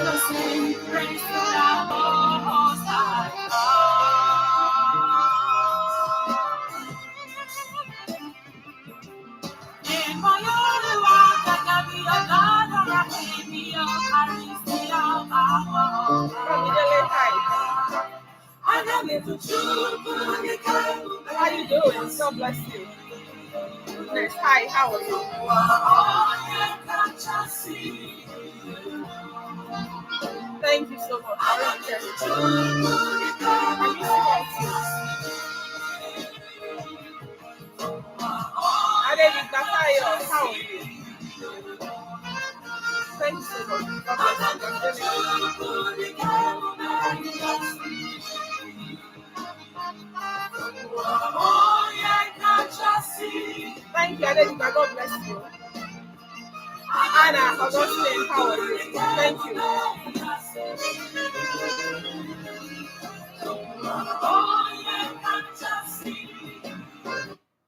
gonna sing praise to the Most High God. In my only walk, I can be a God, or I can be a Pharisee, I got me to choose. How you doing? God bless you. Goodness. Hi, how are you? Thank you so much. I didn't how are you? Thank you so much. Thank you, Adelika. God bless you. Anna, Augustine, how are you? Thank you.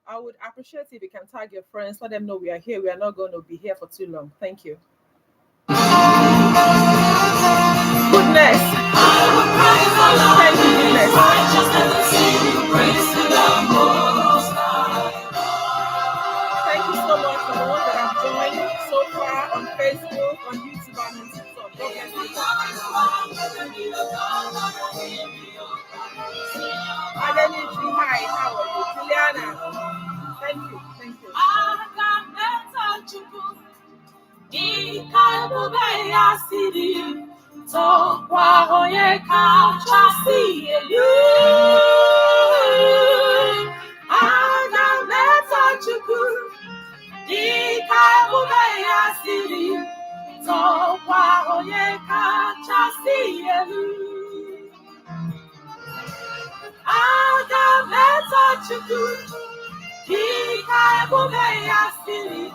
I would appreciate if you can tag your friends, let them know we are here. We are not going to be here for too long. Thank you. Goodness. Thank you, goodness. Thank you so much for the ones that have joined so far on Facebook, on YouTube, and on TikTok. God bless you. Adeniji, hi, how are you? Juliana, thank you, thank you.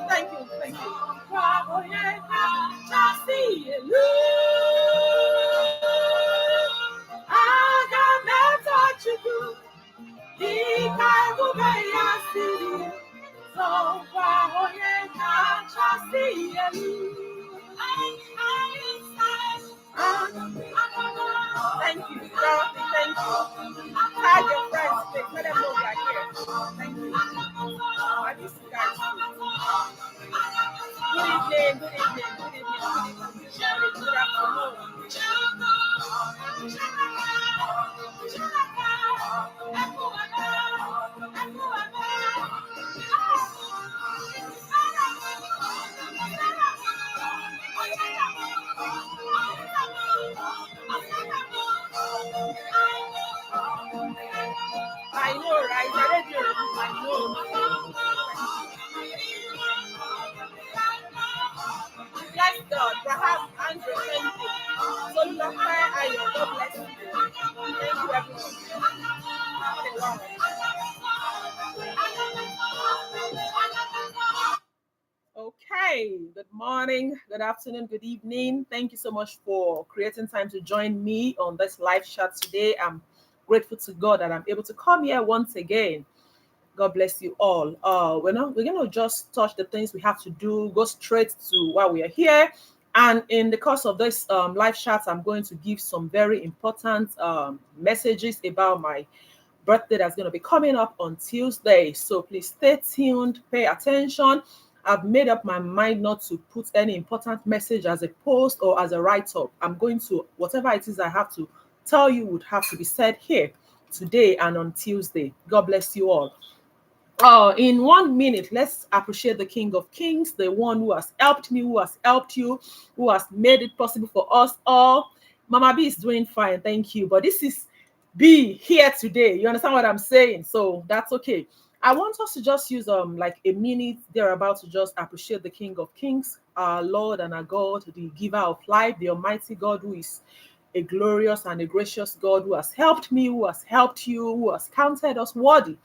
Thank you, thank you. Thank you, Dorothy, thank you. Tag your friends, please. Let them know we are here. Thank you. I miss you guys. Good evening, good evening, good evening, good evening. Good afternoon. I know, right? I know. Bless God. Perhaps Andrew, thank you. So God bless you. Thank you, everyone. Okay, good morning, good afternoon, good evening. Thank you so much for creating time to join me on this live chat today. I'm grateful to God that I'm able to come here once again. God bless you all. We're going to just touch the things we have to do, go straight to why we are here. And in the course of this live chat, I'm going to give some very important messages about my birthday that's going to be coming up on Tuesday. So please stay tuned, pay attention. I've made up my mind not to put any important message as a post or as a write-up. I'm going to, whatever it is I have to tell you would have to be said here today and on Tuesday. God bless you all. In 1 minute, let's appreciate the King of Kings, the one who has helped me, who has helped you, who has made it possible for us all. Mama B is doing fine, thank you. But this is B here today. You understand what I'm saying? So that's okay. I want us to just use like a minute thereabout to just appreciate the King of Kings, our Lord and our God, the giver of life, the Almighty God who is a glorious and a gracious God who has helped me, who has helped you, who has counted us worthy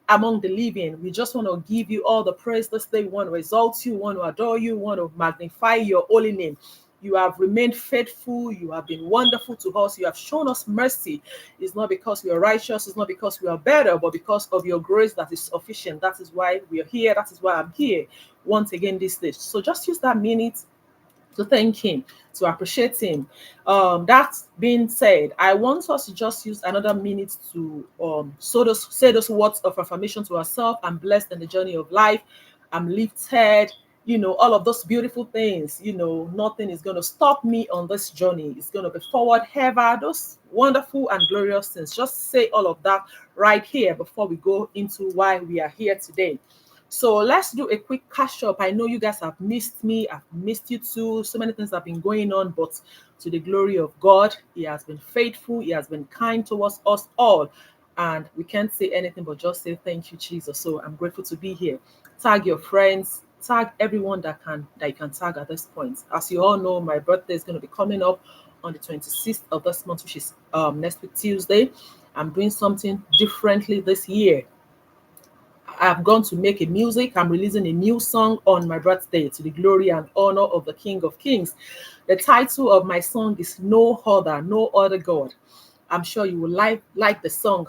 among the living. We just want to give you all the praise this day. We want to exalt you, we want to adore you, we want to magnify your holy name. You have remained faithful. You have been wonderful to us. You have shown us mercy. It's not because we are righteous. It's not because we are better, but because of your grace that is sufficient. That is why we are here. That is why I'm here once again this day. So just use that minute to thank him, to appreciate him. That being said, I want us to just use another minute to say those words of affirmation to ourselves. I'm blessed in the journey of life. I'm lifted. All of those beautiful things. Nothing is going to stop me on this journey. It's going to be forward ever. Those wonderful and glorious things. Just say all of that right here before we go into why we are here today. So let's do a quick catch up. I know you guys have missed me. I've missed you too. So many things have been going on, but to the glory of God, He has been faithful. He has been kind towards us all. And we can't say anything but just say thank you, Jesus. So I'm grateful to be here. Tag your friends, tag everyone that you can tag at this point. As you all know, my birthday is going to be coming up on the 26th of this month, which is next week Tuesday. I'm doing something differently this year. I'm going to make a music. I'm releasing a new song on my birthday to the glory and honor of the King of Kings. The title of my song is No Other God. I'm sure you will like the song.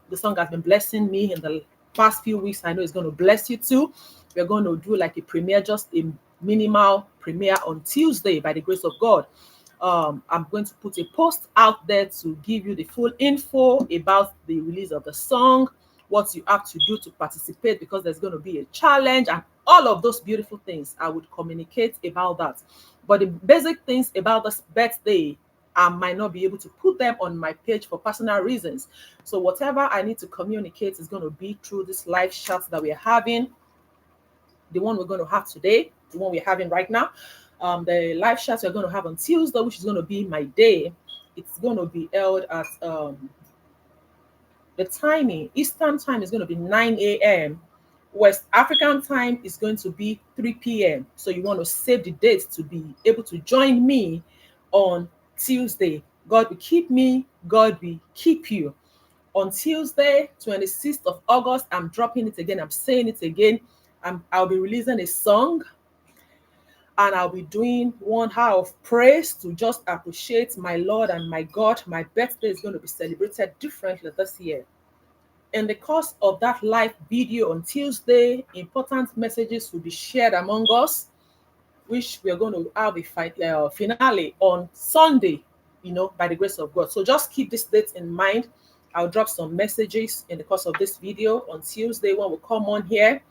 The song has been blessing me in the past few weeks. I know it's going to bless you too. We're going to do like a premiere, just a minimal premiere on Tuesday by the grace of God. I'm going to put a post out there to give you the full info about the release of the song, what you have to do to participate, because there's going to be a challenge and all of those beautiful things. I would communicate about that. But the basic things about this birthday, I might not be able to put them on my page for personal reasons. So whatever I need to communicate is going to be through this live chat that we're having, the one we're going to have today, the one we're having right now. The live chat we're going to have on Tuesday, which is going to be my day. It's going to be held at the timing. Eastern time is going to be 9 a.m. West African time is going to be 3 p.m. So you want to save the date to be able to join me on Tuesday. God will keep me. God will keep you. On Tuesday, 26th of August, I'm dropping it again. I'm saying it again. I'll be releasing a song, and I'll be doing 1 hour of praise to just appreciate my Lord and my God. My birthday is going to be celebrated differently this year. In the course of that live video on Tuesday, important messages will be shared among us, which we are going to have a finale on Sunday, by the grace of God. So just keep this date in mind. I'll drop some messages in the course of this video on Tuesday when we come on here.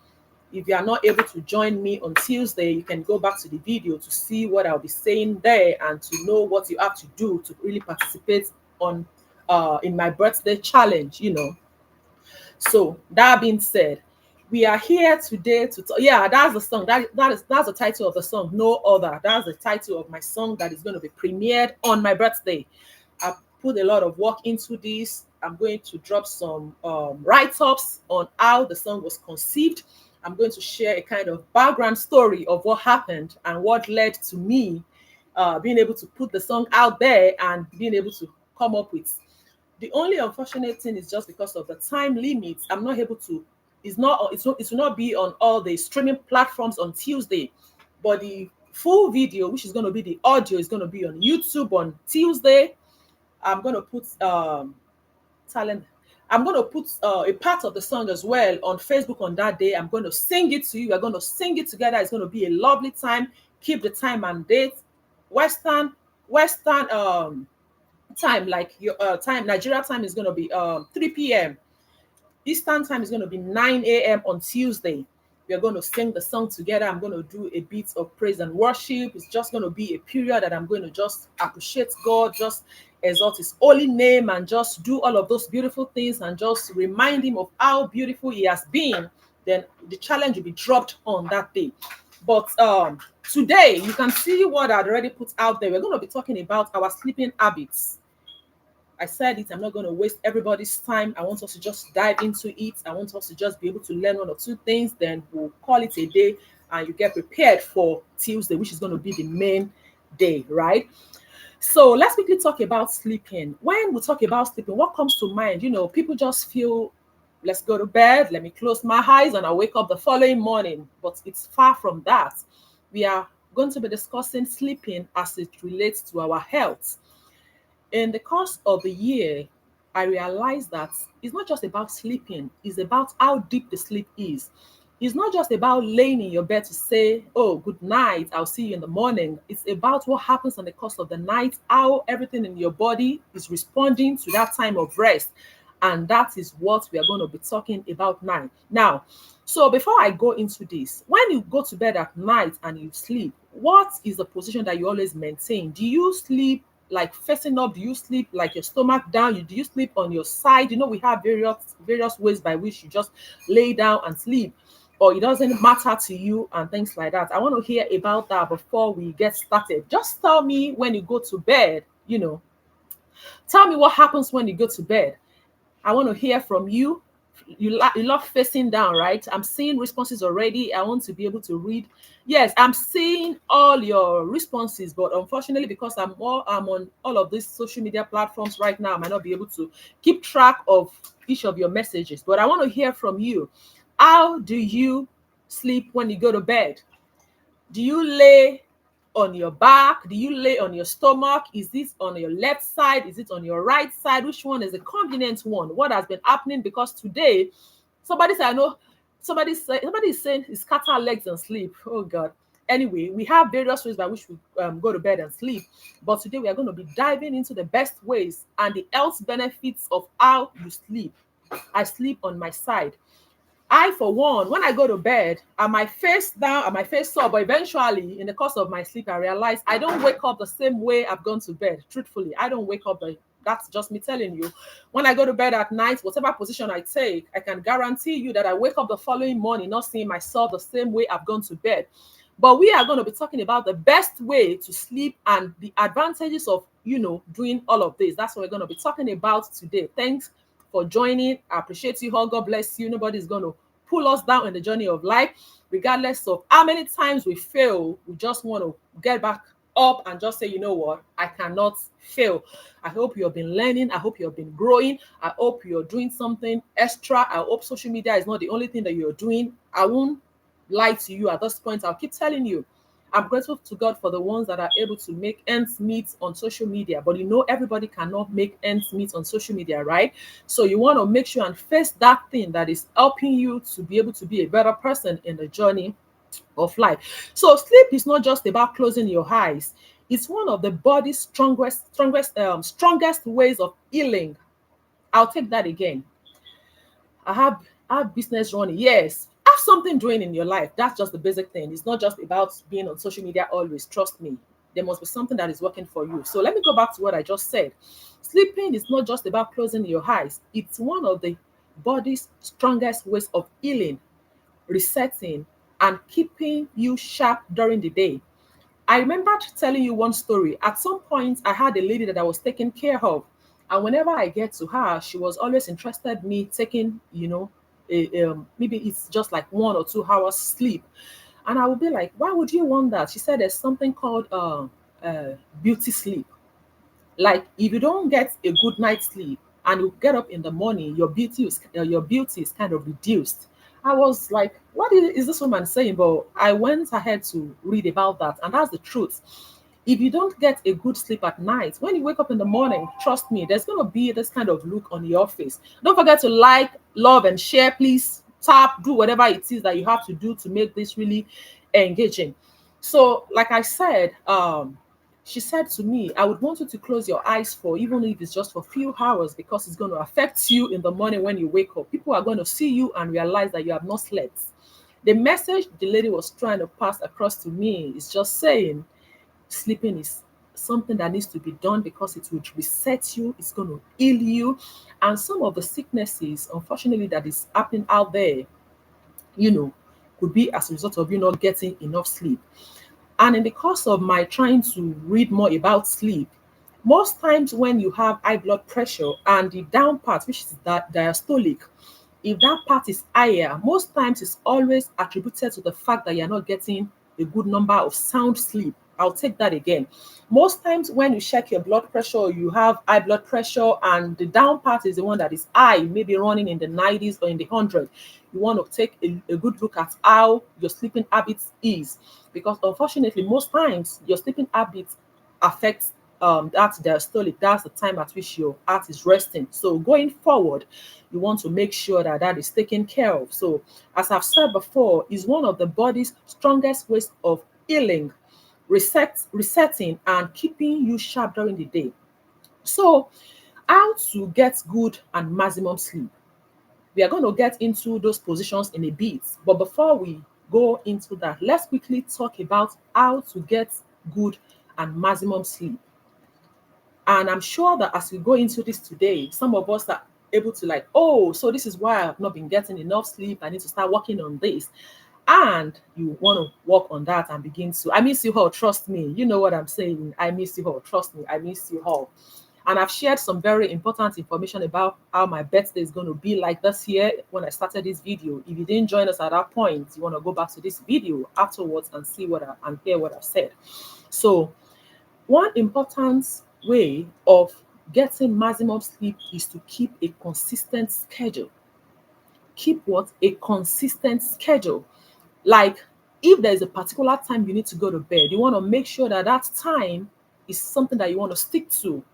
If you are not able to join me on Tuesday, you can go back to the video to see what I'll be saying there and to know what you have to do to really participate in my birthday challenge, So that being said, we are here today to talk. Yeah, that's the song. That's the title of the song. No Other. That's the title of my song that is going to be premiered on my birthday. I put a lot of work into this. I'm going to drop some write-ups on how the song was conceived. I'm going to share a kind of background story of what happened and what led to me being able to put the song out there and being able to come up with. The only unfortunate thing is just because of the time limits, I'm not able to. It will not be on all the streaming platforms on Tuesday, but the full video, which is going to be the audio, is going to be on YouTube on Tuesday. I'm going to put talent. I'm going to put a part of the song as well on Facebook on that day. I'm going to sing it to you. We're going to sing it together. It's going to be a lovely time. Keep the time and date. Western time, like your time, Nigeria time is going to be 3 p.m. Eastern time is going to be 9 a.m. on Tuesday. We are going to sing the song together. I'm going to do a bit of praise and worship. It's just going to be a period that I'm going to just appreciate God, just exalt his holy name, and just do all of those beautiful things and just remind him of how beautiful he has been. Then the challenge will be dropped on that day. But today, you can see what I'd already put out there. We're going to be talking about our sleeping habits. I said it, I'm not going to waste everybody's time. I want us to just dive into it. I want us to just be able to learn 1 or 2 things. Then we'll call it a day and you get prepared for Tuesday, which is going to be the main day, right? So let's quickly talk about sleeping. When we talk about sleeping, what comes to mind? People just feel, let's go to bed, let me close my eyes, and I'll wake up the following morning. But it's far from that. We are going to be discussing sleeping as it relates to our health. In the course of the year, I realized that it's not just about sleeping, it's about how deep the sleep is. It's not just about laying in your bed to say, oh, good night, I'll see you in the morning. It's about what happens on the course of the night, how everything in your body is responding to that time of rest. And that is what we are going to be talking about now. So before I go into this, when you go to bed at night and you sleep, what is the position that you always maintain? Do you sleep like facing up? Do you sleep like your stomach down? Do you sleep on your side? We have various ways by which you just lay down and sleep, or it doesn't matter to you and things like that. I want to hear about that before we get started. Just tell me when you go to bed, tell me what happens when you go to bed. I want to hear from you. You love facing down, right? I'm seeing responses already. I want to be able to read. Yes, I'm seeing all your responses, but unfortunately, because I'm on all of these social media platforms right now, I might not be able to keep track of each of your messages. But I want to hear from you. How do you sleep when you go to bed? Do you lay on your back? Do you lay on your stomach? Is this on your left side? Is it on your right side? Which one is the convenient one? What has been happening? Because today, somebody said, I know, somebody is saying scatter legs and sleep. Oh God. Anyway, we have various ways by which we go to bed and sleep. But today we are going to be diving into the best ways and the health benefits of how you sleep. I sleep on my side. I, for one, when I go to bed, I might face down, I might face up, but eventually, in the course of my sleep, I realize I don't wake up the same way I've gone to bed. Truthfully, I don't wake up. That's just me telling you. When I go to bed at night, whatever position I take, I can guarantee you that I wake up the following morning not seeing myself the same way I've gone to bed. But we are going to be talking about the best way to sleep and the advantages of, doing all of this. That's what we're going to be talking about today. Thanks for joining. I appreciate you all. God bless you. Nobody's going to pull us down in the journey of life, regardless of how many times we fail. We just want to get back up and just say, you know what, I cannot fail. I hope you have been learning. I hope you have been growing. I hope you're doing something extra. I hope social media is not the only thing that you're doing. I won't lie to you at this point. I'll keep telling you, I'm grateful to God for the ones that are able to make ends meet on social media. But everybody cannot make ends meet on social media, right? So you want to make sure and face that thing that is helping you to be able to be a better person in the journey of life. So sleep is not just about closing your eyes. It's one of the body's strongest ways of healing. I'll take that again. I have business running. Yes. Have something doing in your life. That's just the basic thing. It's not just about being on social media always. Trust me. There must be something that is working for you. So let me go back to what I just said. Sleeping is not just about closing your eyes. It's one of the body's strongest ways of healing, resetting, and keeping you sharp during the day. I remember telling you one story. At some point, I had a lady that I was taking care of. And whenever I get to her, she was always interested in me taking, maybe it's just like 1 or 2 hours sleep. And I would be like, why would you want that? She said there's something called beauty sleep. Like if you don't get a good night's sleep and you get up in the morning, your beauty is kind of reduced. I was like, what is this woman saying? But I went ahead to read about that, and that's the truth. If you don't get a good sleep at night, when you wake up in the morning, trust me, there's going to be this kind of look on your face. Don't forget to like, love, and share. Please tap, do whatever it is that you have to do to make this really engaging. So, like I said, she said to me, I would want you to close your eyes for even if it's just for a few hours, because it's going to affect you in the morning when you wake up. People are going to see you and realize that you have not slept. The message the lady was trying to pass across to me is just saying sleeping is something that needs to be done because it will reset you, it's going to heal you. And some of the sicknesses, unfortunately, that is happening out there, you know, could be as a result of you not getting enough sleep. And in the course of my trying to read more about sleep, most times when you have high blood pressure and the down part, which is that diastolic, if that part is higher, most times it's always attributed to the fact that you're not getting a good number of sound sleep. I'll take that again. Most times when you check your blood pressure, you have high blood pressure and the down part is the one that is high, maybe running in the 90s or in the 100s. You want to take a good look at how your sleeping habits is, because unfortunately, most times your sleeping habits affect that's diastolic, that's the time at which your heart is resting. So going forward, you want to make sure that that is taken care of. So as I've said before, is one of the body's strongest ways of healing, resetting and keeping you sharp during the day. So how to get good and maximum sleep? We are going to get into those positions in a bit. But before we go into that, let's quickly talk about how to get good and maximum sleep. And I'm sure that as we go into this today, some of us are able to like, oh, so this is why I've not been getting enough sleep. I need to start working on this. And you want to work on that and begin to, I miss you all, trust me. You know what I'm saying. I miss you all, trust me. I miss you all. And I've shared some very important information about how my birthday is going to be like this year when I started this video. If you didn't join us at that point, you want to go back to this video afterwards and see and hear what I've said. So one important way of getting maximum sleep is to keep a consistent schedule. Keep what? A consistent schedule. Like if there's a particular time you need to go to bed, you want to make sure that that time is something that you want to stick to.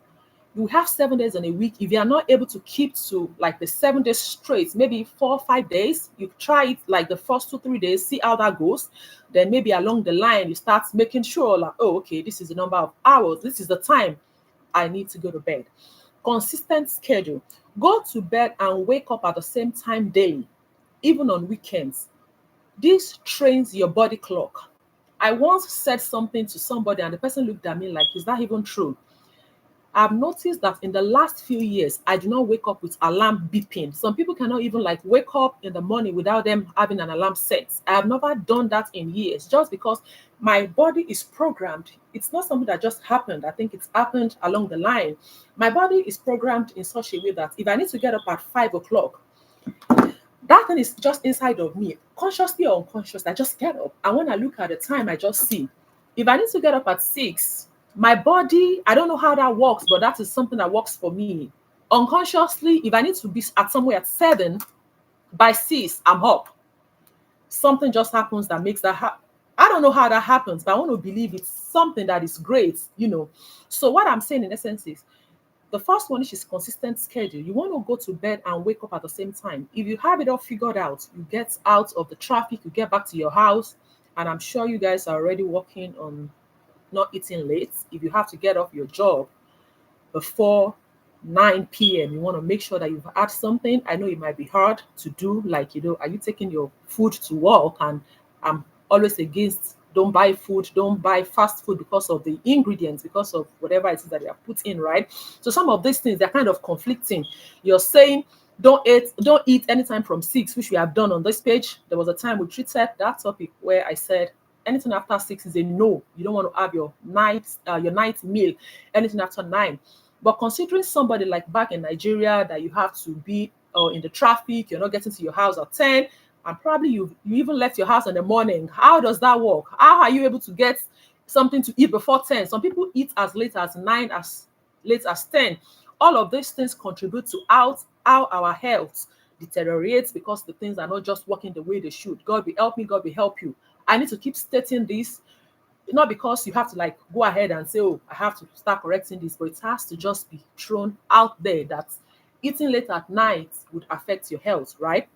You have 7 days in a week. If you are not able to keep to like the 7 days straight, maybe 4 or 5 days, you try it like the first 2 3 days, see how that goes. Then maybe along the line, you start making sure like, oh, okay, this is the number of hours. This is the time I need to go to bed. Consistent schedule. Go to bed and wake up at the same time daily, even on weekends. This trains your body clock. I once said something to somebody and the person looked at me like, is that even true? I've noticed that in the last few years, I do not wake up with alarm beeping. Some people cannot even like wake up in the morning without them having an alarm set. I have never done that in years just because my body is programmed. It's not something that just happened. I think it's happened along the line. My body is programmed in such a way that if I need to get up at 5 o'clock, that thing is just inside of me, consciously or unconsciously. I just get up. And when I look at the time, I just see. If I need to get up at 6, my body, I don't know how that works, but that is something that works for me. Unconsciously, if I need to be at somewhere at 7, by 6, I'm up. Something just happens that makes that happen. I don't know how that happens, but I want to believe it's something that is great. So what I'm saying in essence is, the first one is consistent schedule. You want to go to bed and wake up at the same time. If you have it all figured out, you get out of the traffic, you get back to your house, and I'm sure you guys are already working on not eating late. If you have to get off your job before 9 p.m., you want to make sure that you've had something. I know it might be hard to do, like, are you taking your food to work? And I'm always against don't buy food, don't buy fast food because of the ingredients, because of whatever it is that they are put in, right? So some of these things, they're kind of conflicting. You're saying don't eat anytime from 6, which we have done on this page. There was a time we treated that topic where I said anything after 6 is a no. You don't want to have your night meal anything after 9. But considering somebody like back in Nigeria that you have to be in the traffic, you're not getting to your house at 10, and probably you even left your house in the morning. How does that work? How are you able to get something to eat before 10? Some people eat as late as 9, as late as 10. All of these things contribute to how our health deteriorates because the things are not just working the way they should. God will help me, God will help you. I need to keep stating this, not because you have to like go ahead and say, oh, I have to start correcting this, but it has to just be thrown out there that eating late at night would affect your health, right?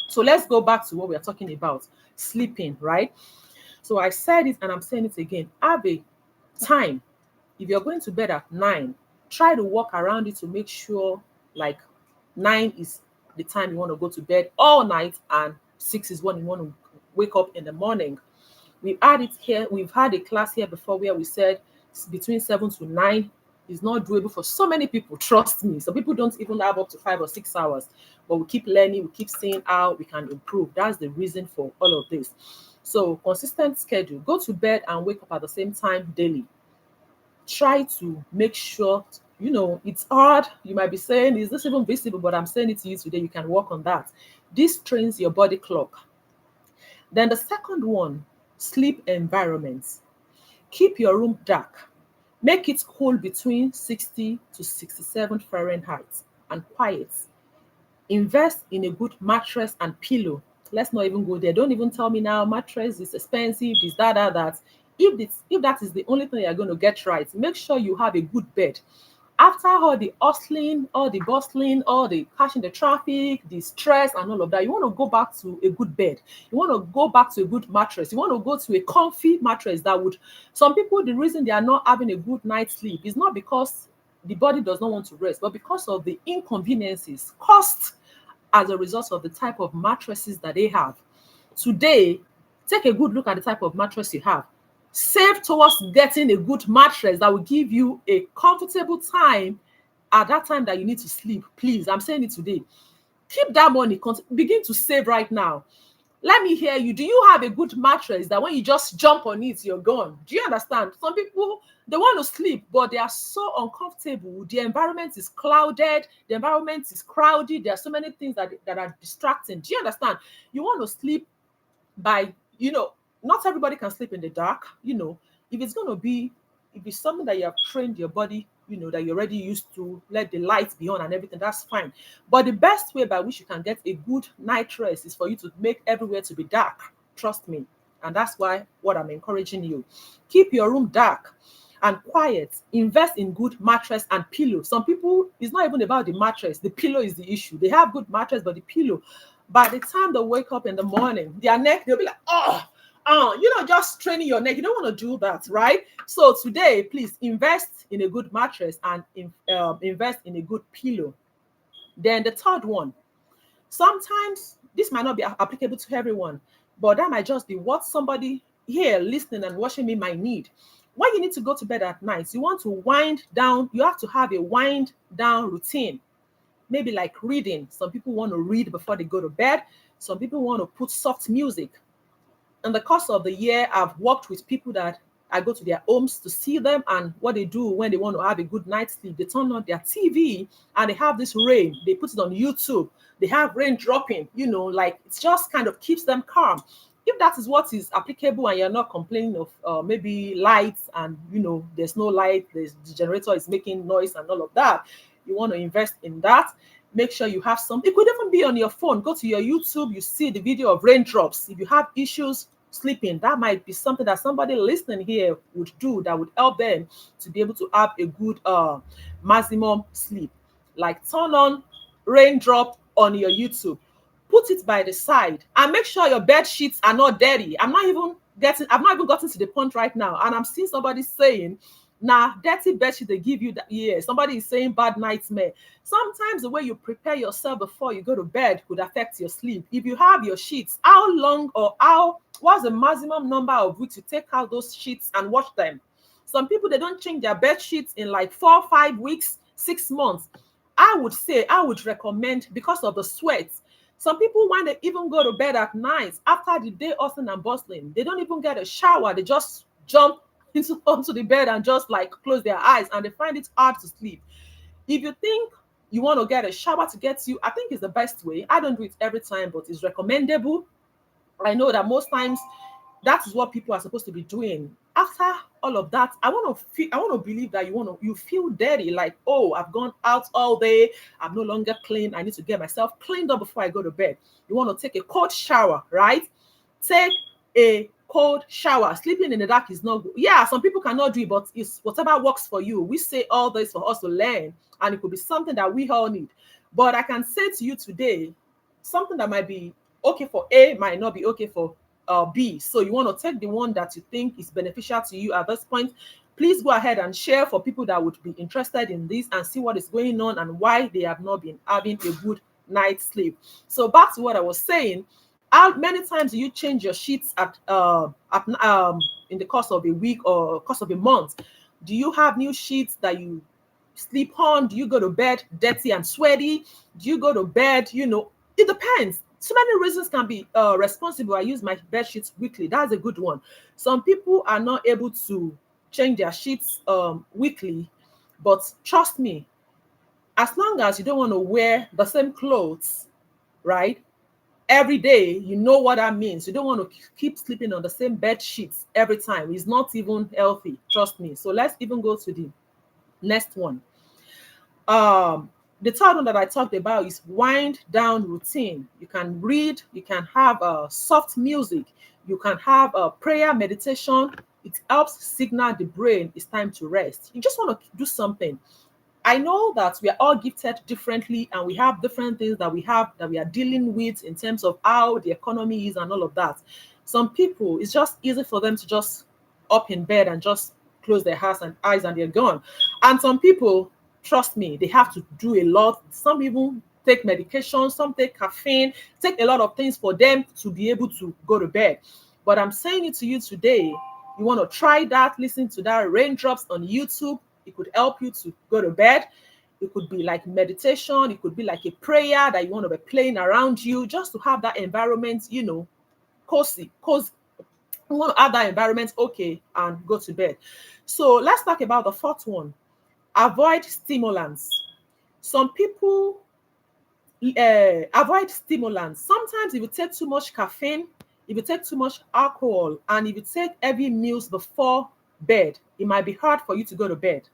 So let's go back to what we are talking about, sleeping, right? So I said it and I'm saying it again. Have a time. If you're going to bed at 9, try to walk around it to make sure like 9 is the time you want to go to bed all night and 6 is when you want to wake up in the morning. We've had it here. We've had a class here before where we said between 7 to 9 is not doable for so many people. Trust me. Some people don't even have up to 5 or 6 hours, but we keep learning. We keep seeing how we can improve. That's the reason for all of this. So consistent schedule. Go to bed and wake up at the same time daily. Try to make sure, it's hard. You might be saying, is this even visible? But I'm saying it to you today. You can work on that. This trains your body clock. Then the second one, sleep environments. Keep your room dark. Make it cool between 60 to 67 Fahrenheit and quiet. Invest in a good mattress and pillow. Let's not even go there. Don't even tell me now mattress is expensive, this, that. if that is the only thing you're going to get right, make sure you have a good bed. After all the hustling, all the bustling, all the catching the traffic, the stress and all of that, you want to go back to a good bed. You want to go back to a good mattress. You want to go to a comfy mattress that would, some people, the reason they are not having a good night's sleep is not because the body does not want to rest, but because of the inconveniences caused as a result of the type of mattresses that they have. Today, take a good look at the type of mattress you have. Save towards getting a good mattress that will give you a comfortable time at that time that you need to sleep. Please, I'm saying it today. Keep that money, begin to save right now. Let me hear you. Do you have a good mattress that when you just jump on it, you're gone? Do you understand? Some people, they want to sleep, but they are so uncomfortable. The environment is clouded. The environment is crowded. There are so many things that are distracting. Do you understand? You want to sleep by, not everybody can sleep in the dark. If it's going to be, if it's something that you have trained your body, that you're already used to, let the lights be on and everything, that's fine. But the best way by which you can get a good night rest is for you to make everywhere to be dark. Trust me. And that's why what I'm encouraging you. Keep your room dark and quiet. Invest in good mattress and pillow. Some people, it's not even about the mattress. The pillow is the issue. They have good mattress, but the pillow, by the time they wake up in the morning, their neck, they'll be like, just training your neck. You don't want to do that, right? So today, please invest in a good mattress and invest in a good pillow. Then the third one, sometimes this might not be applicable to everyone, but that might just be what somebody here listening and watching me might need. When you need to go to bed at night, you want to wind down, you have to have a wind down routine. Maybe like reading. Some people want to read before they go to bed. Some people want to put soft music. In the course of the year, I've worked with people that I go to their homes to see them, and what they do when they want to have a good night's sleep, they turn on their TV and they have this rain. They put it on YouTube. They have rain dropping, like it just kind of keeps them calm. If that is what is applicable and you're not complaining of maybe lights and, there's no light, the generator is making noise and all of that, you want to invest in that. Make sure you have some. It could even be on your phone. Go to your YouTube, you see the video of raindrops. If you have issues sleeping, that might be something that somebody listening here would do that would help them to be able to have a good maximum sleep. Like turn on raindrop on your YouTube, put it by the side, and make sure your bed sheets are not dirty. I've not even gotten to the point right now, and I'm seeing somebody saying, nah, dirty bedsheet they give you that. Yeah, somebody is saying bad nightmare. Sometimes the way you prepare yourself before you go to bed could affect your sleep. If you have your sheets, how long or what's the maximum number of weeks you take out those sheets and wash them? Some people, they don't change their bed sheets in like 4 5 weeks, 6 months. I would recommend, because of the sweat. Some people, when they even go to bed at night after the day hustling and bustling, they don't even get a shower. They just jump onto the bed and just like close their eyes, and they find it hard to sleep. If you think you want to get a shower to get you, I think it's the best way. I don't do it every time, but it's recommendable. I know that most times that is what people are supposed to be doing. After all of that, I want to believe that you feel dirty, like, oh, I've gone out all day, I'm no longer clean, I need to get myself cleaned up before I go to bed. You want to take a cold shower, right? Take a cold shower. Sleeping in the dark is not good. Yeah, some people cannot do it, but it's whatever works for you. We say all this for us to learn, and it could be something that we all need. But I can say to you today, something that might be okay for A might not be okay for B. So you want to take the one that you think is beneficial to you at this point. Please go ahead and share for people that would be interested in this and see what is going on and why they have not been having a good night's sleep. So back to what I was saying. How many times do you change your sheets in the course of a week or course of a month? Do you have new sheets that you sleep on? Do you go to bed dirty and sweaty? Do you go to bed, it depends. So many reasons can be responsible. I use my bed sheets weekly. That's a good one. Some people are not able to change their sheets weekly, but trust me, as long as you don't want to wear the same clothes, right, every day, you know what that means. You don't want to keep sleeping on the same bed sheets every time. It's not even healthy, trust me. So let's even go to the next one. The third one that I talked about is wind down routine. You can read, you can have soft music, you can have a prayer, meditation, It helps signal the brain it's time to rest. You just want to do something. I know that we are all gifted differently and we have different things that we are dealing with in terms of how the economy is and all of that. Some people, it's just easy for them to just up in bed and just close their eyes and they're gone. And some people, trust me, they have to do a lot. Some even take medication, some take caffeine, take a lot of things for them to be able to go to bed. But I'm saying it to you today, you want to try that, listen to that raindrops on YouTube. It could help you to go to bed. It could be like meditation. It could be like a prayer that you want to be playing around you, just to have that environment, cozy. You want to have that environment, okay, and go to bed. So let's talk about the fourth one. Avoid stimulants. Some people avoid stimulants. Sometimes if you take too much caffeine, if you take too much alcohol, and if you take heavy meals before bed, it might be hard for you to go to bed.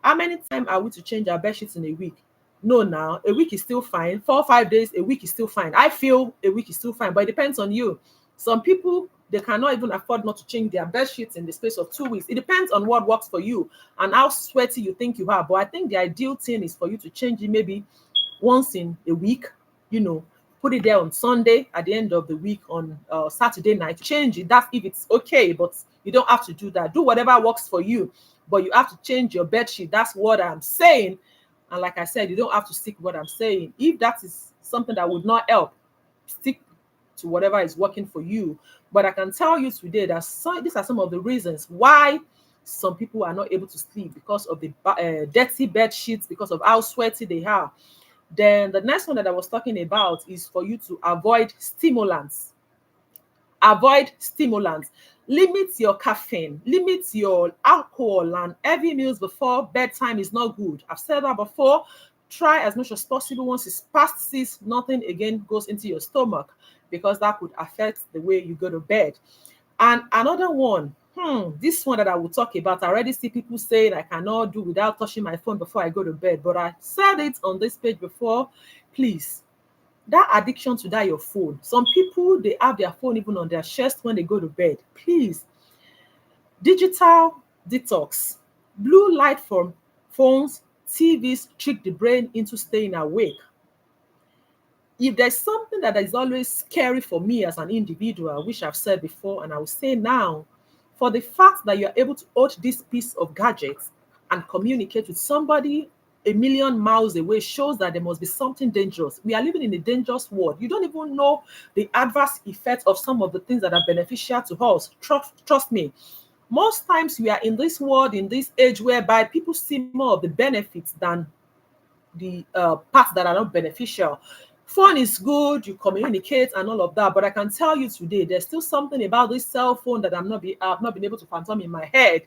How many times are we to change our bed sheets in a week? No, now a week is still fine. 4 or 5 days, a week is still fine. I feel a week is still fine, but it depends on you. Some people, they cannot even afford not to change their bed sheets in the space of 2 weeks. It depends on what works for you and how sweaty you think you are. But I think the ideal thing is for you to change it maybe once in a week, put it there on Sunday at the end of the week, on Saturday night, change it. That's if it's okay, but you don't have to do that. Do whatever works for you, but you have to change your bed sheet. That's what I'm saying. And like I said, you don't have to stick with what I'm saying. If that is something that would not help, stick to whatever is working for you. But I can tell you today that these are some of the reasons why some people are not able to sleep, because of the dirty bed sheets, because of how sweaty they are. Then the next one that I was talking about is for you to avoid stimulants. Avoid stimulants. Limit your caffeine, limit your alcohol, and heavy meals before bedtime is not good. I've said that before. Try as much as possible. Once it's past 6, nothing again goes into your stomach, because that could affect the way you go to bed. And another one, this one that I will talk about, I already see people saying I cannot do without touching my phone before I go to bed. But I said it on this page before. Please, that addiction to that your phone. Some people, they have their phone even on their chest when they go to bed. Please, digital detox. Blue light from phones, TVs trick the brain into staying awake. If there's something that is always scary for me as an individual, which I've said before and I will say now, for the fact that you're able to hold this piece of gadgets and communicate with somebody a million miles away, shows that there must be something dangerous. We are living in a dangerous world. You don't even know the adverse effects of some of the things that are beneficial to us. Trust me. Most times we are in this world, in this age, whereby people see more of the benefits than the parts that are not beneficial. Phone is good, you communicate and all of that, but I can tell you today, there's still something about this cell phone that I've not been able to phantom in my head,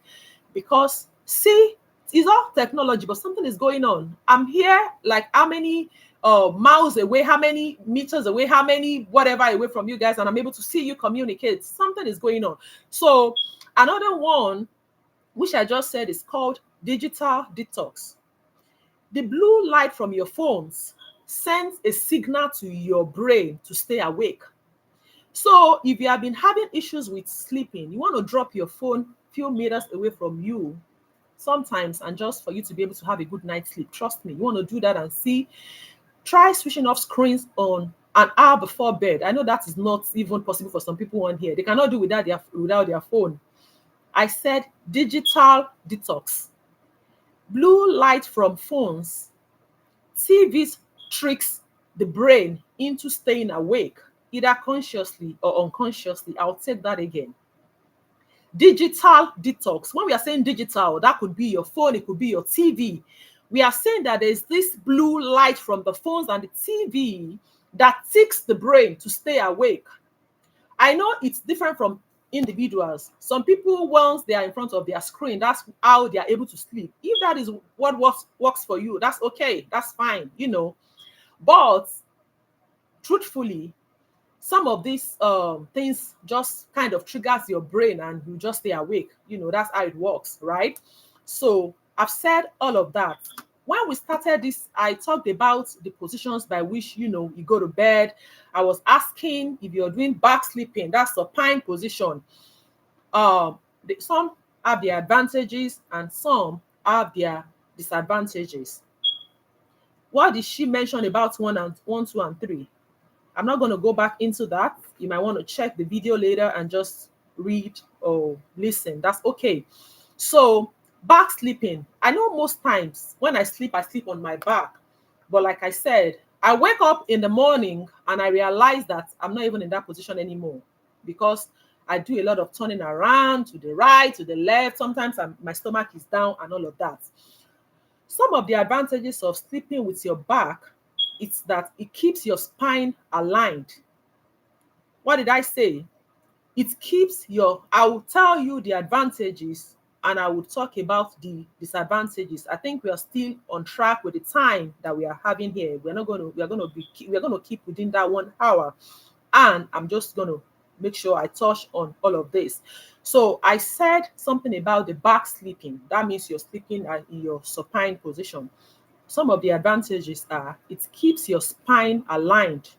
because see, it's all technology, but something is going on. I'm here like how many miles away, how many meters away, how many whatever away from you guys, and I'm able to see you communicate. Something is going on. So another one, which I just said, is called digital detox. The blue light from your phones sends a signal to your brain to stay awake. So if you have been having issues with sleeping, you want to drop your phone few meters away from you sometimes, and just for you to be able to have a good night's sleep. Trust me, you want to do that and see. Try switching off screens on an hour before bed. I know that is not even possible for some people on here. They cannot do without their phone. I said digital detox. Blue light from phones, TVs tricks the brain into staying awake, either consciously or unconsciously. I'll take that again. Digital detox. When we are saying digital, that could be your phone, it could be your TV. We are saying that there's this blue light from the phones and the TV that tricks the brain to stay awake. I know it's different from individuals. Some people, once they are in front of their screen, that's how they are able to sleep. If that is what works for you, that's okay, that's fine, But truthfully, some of these things just kind of triggers your brain and you just stay awake. That's how it works, right? So I've said all of that. When we started this, I talked about the positions by which, you go to bed. I was asking if you're doing back sleeping, that's supine position. Some have their advantages and some have their disadvantages. What did she mention about one, two, and three? I'm not going to go back into that. You might want to check the video later and just read or listen. That's okay. So, back sleeping. I know most times when I sleep on my back. But like I said, I wake up in the morning and I realize that I'm not even in that position anymore because I do a lot of turning around to the right, to the left. Sometimes my stomach is down and all of that. Some of the advantages of sleeping with your back, it's that it keeps your spine aligned. What did I say? It keeps I will tell you the advantages and I will talk about the disadvantages. I think we are still on track with the time that we are having here. We are going to keep within that 1 hour. And I'm just going to make sure I touch on all of this. So I said something about the back sleeping. That means you're sleeping in your supine position. Some of the advantages are it keeps your spine aligned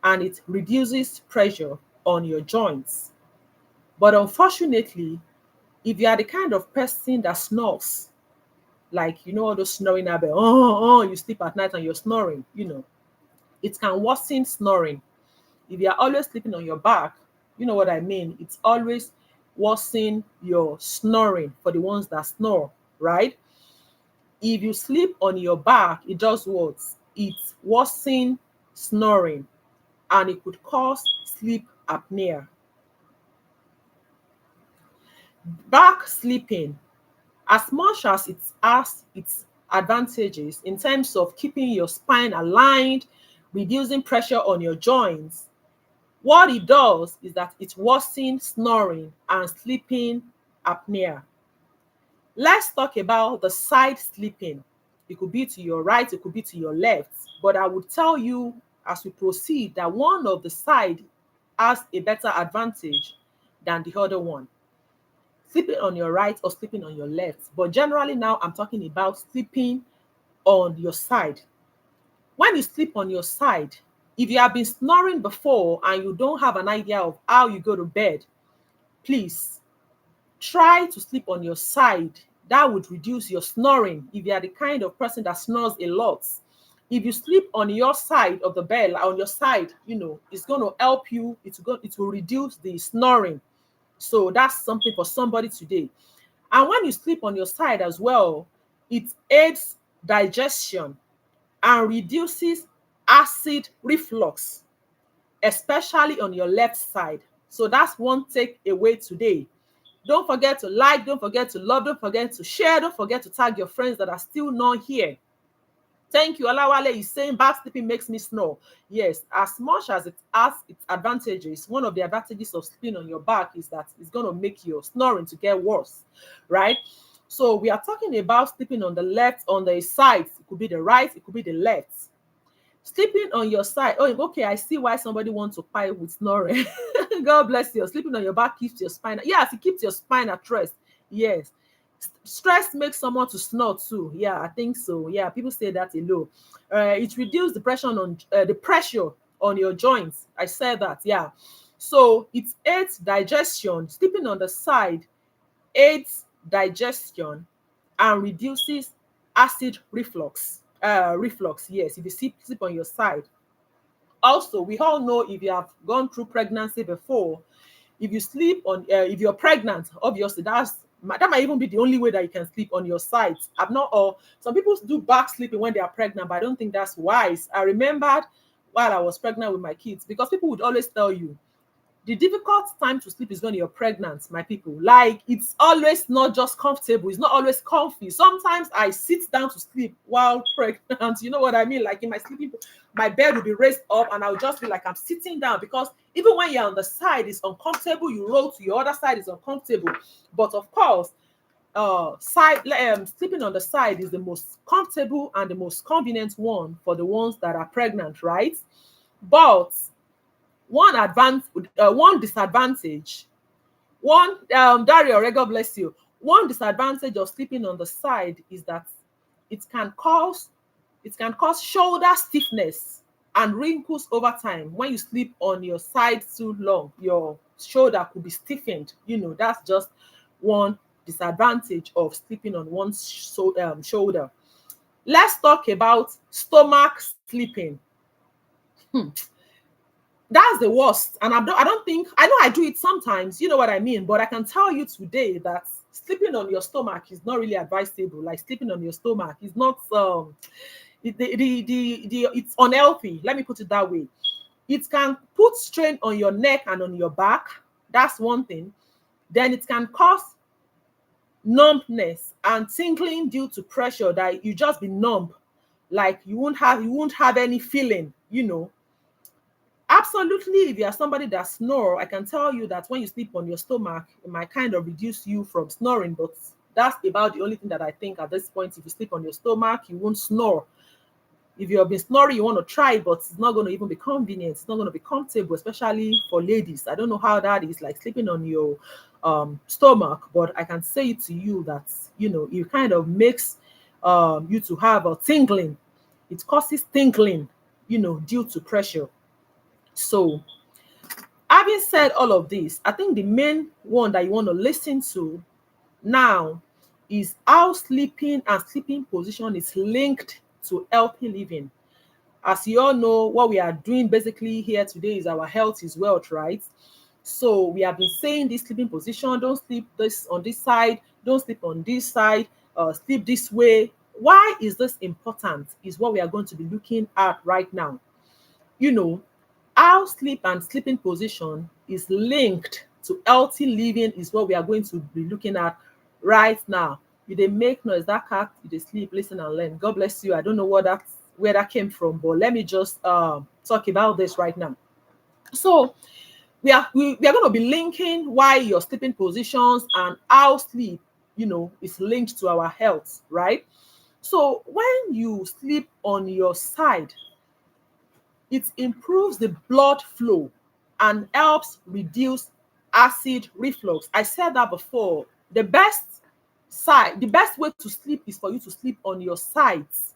and it reduces pressure on your joints. But unfortunately, if you are the kind of person that snores, like all those snoring habits, you sleep at night and you're snoring, it can worsen snoring. If you are always sleeping on your back, you know what I mean? It's always worsen your snoring for the ones that snore, right? If you sleep on your back, it does what? It worsens snoring and it could cause sleep apnea. Back sleeping, as much as it has its advantages in terms of keeping your spine aligned, reducing pressure on your joints, what it does is that it worsens snoring and sleeping apnea. Let's talk about the side sleeping. It could be to your right, it could be to your left, but I would tell you as we proceed that one of the side has a better advantage than the other one. Sleeping on your right or sleeping on your left. But generally now I'm talking about sleeping on your side. When you sleep on your side, if you have been snoring before and you don't have an idea of how you go to bed, please try to sleep on your side. That would reduce your snoring if you are the kind of person that snores a lot. If you sleep on your side of the bed, on your side, it's going to help you. It will reduce the snoring. So that's something for somebody today. And when you sleep on your side as well, it aids digestion and reduces acid reflux, especially on your left side. So that's one takeaway today. Don't forget to like, don't forget to love, don't forget to share, don't forget to tag your friends that are still not here. Thank you. Alawale is saying back sleeping makes me snore. Yes, as much as it has its advantages, one of the advantages of sleeping on your back is that it's going to make your snoring to get worse, right? So we are talking about sleeping on the left, on the sides. It could be the right, it could be the left. Sleeping on your side. Oh, okay, I see why somebody wants to fight with snoring. God bless you. Sleeping on your back keeps your spine. Yes, it keeps your spine at rest. Yes. Stress makes someone to snore too. Yeah, I think so. Yeah, people say that a lot. It reduces the pressure on your joints. I said that. Yeah. So it aids digestion. Sleeping on the side aids digestion and reduces acid reflux. Reflux, yes, if you sleep on your side. Also, we all know if you have gone through pregnancy before, if you sleep on, if you're pregnant, obviously that might even be the only way that you can sleep on your side. I've not, or some people do back sleeping when they are pregnant, but I don't think that's wise. I remembered while I was pregnant with my kids, because people would always tell you, the difficult time to sleep is when you're pregnant, my people. Like, it's always not just comfortable. It's not always comfy. Sometimes I sit down to sleep while pregnant. You know what I mean? Like in my sleeping, my bed will be raised up and I'll just feel like I'm sitting down, because even when you're on the side, it's uncomfortable. You roll to your other side, it's uncomfortable. But of course, sleeping on the side is the most comfortable and the most convenient one for the ones that are pregnant, right? But one disadvantage, Dario, God bless you. One disadvantage of sleeping on the side is that it can cause shoulder stiffness and wrinkles over time when you sleep on your side too long, your shoulder could be stiffened. That's just one disadvantage of sleeping on one's shoulder. Let's talk about stomach sleeping. That's the worst. And I don't think, I know I do it sometimes, you know what I mean, but I can tell you today that sleeping on your stomach is not really advisable. Like sleeping on your stomach is not it's unhealthy. Let me put it that way. It can put strain on your neck and on your back. That's one thing. Then it can cause numbness and tingling due to pressure, that you just be numb, like you won't have any feeling. Absolutely, if you are somebody that snore, I can tell you that when you sleep on your stomach, it might kind of reduce you from snoring, but that's about the only thing that I think at this point. If you sleep on your stomach, you won't snore. If you have been snoring, you want to try it, but it's not going to even be convenient. It's not going to be comfortable, especially for ladies. I don't know how that is, like sleeping on your stomach, but I can say to you that, it kind of makes you to have a tingling. It causes tingling, due to pressure. So, having said all of this, I think the main one that you want to listen to now is how sleeping and sleeping position is linked to healthy living. As you all know, what we are doing basically here today is our health is wealth, right? So we have been saying this sleeping position, don't sleep this on this side, don't sleep on this side, sleep this way. Why is this important is what we are going to be looking at right now. How sleep and sleeping position is linked to healthy living is what we are going to be looking at right now. You dey make noise, that cat, you dey sleep, listen and learn. God bless you. I don't know where that came from, but let me just talk about this right now. So we are going to be linking why your sleeping positions and how sleep, is linked to our health, right? So when you sleep on your side, it improves the blood flow and helps reduce acid reflux. I said that before. The best way to sleep is for you to sleep on your sides,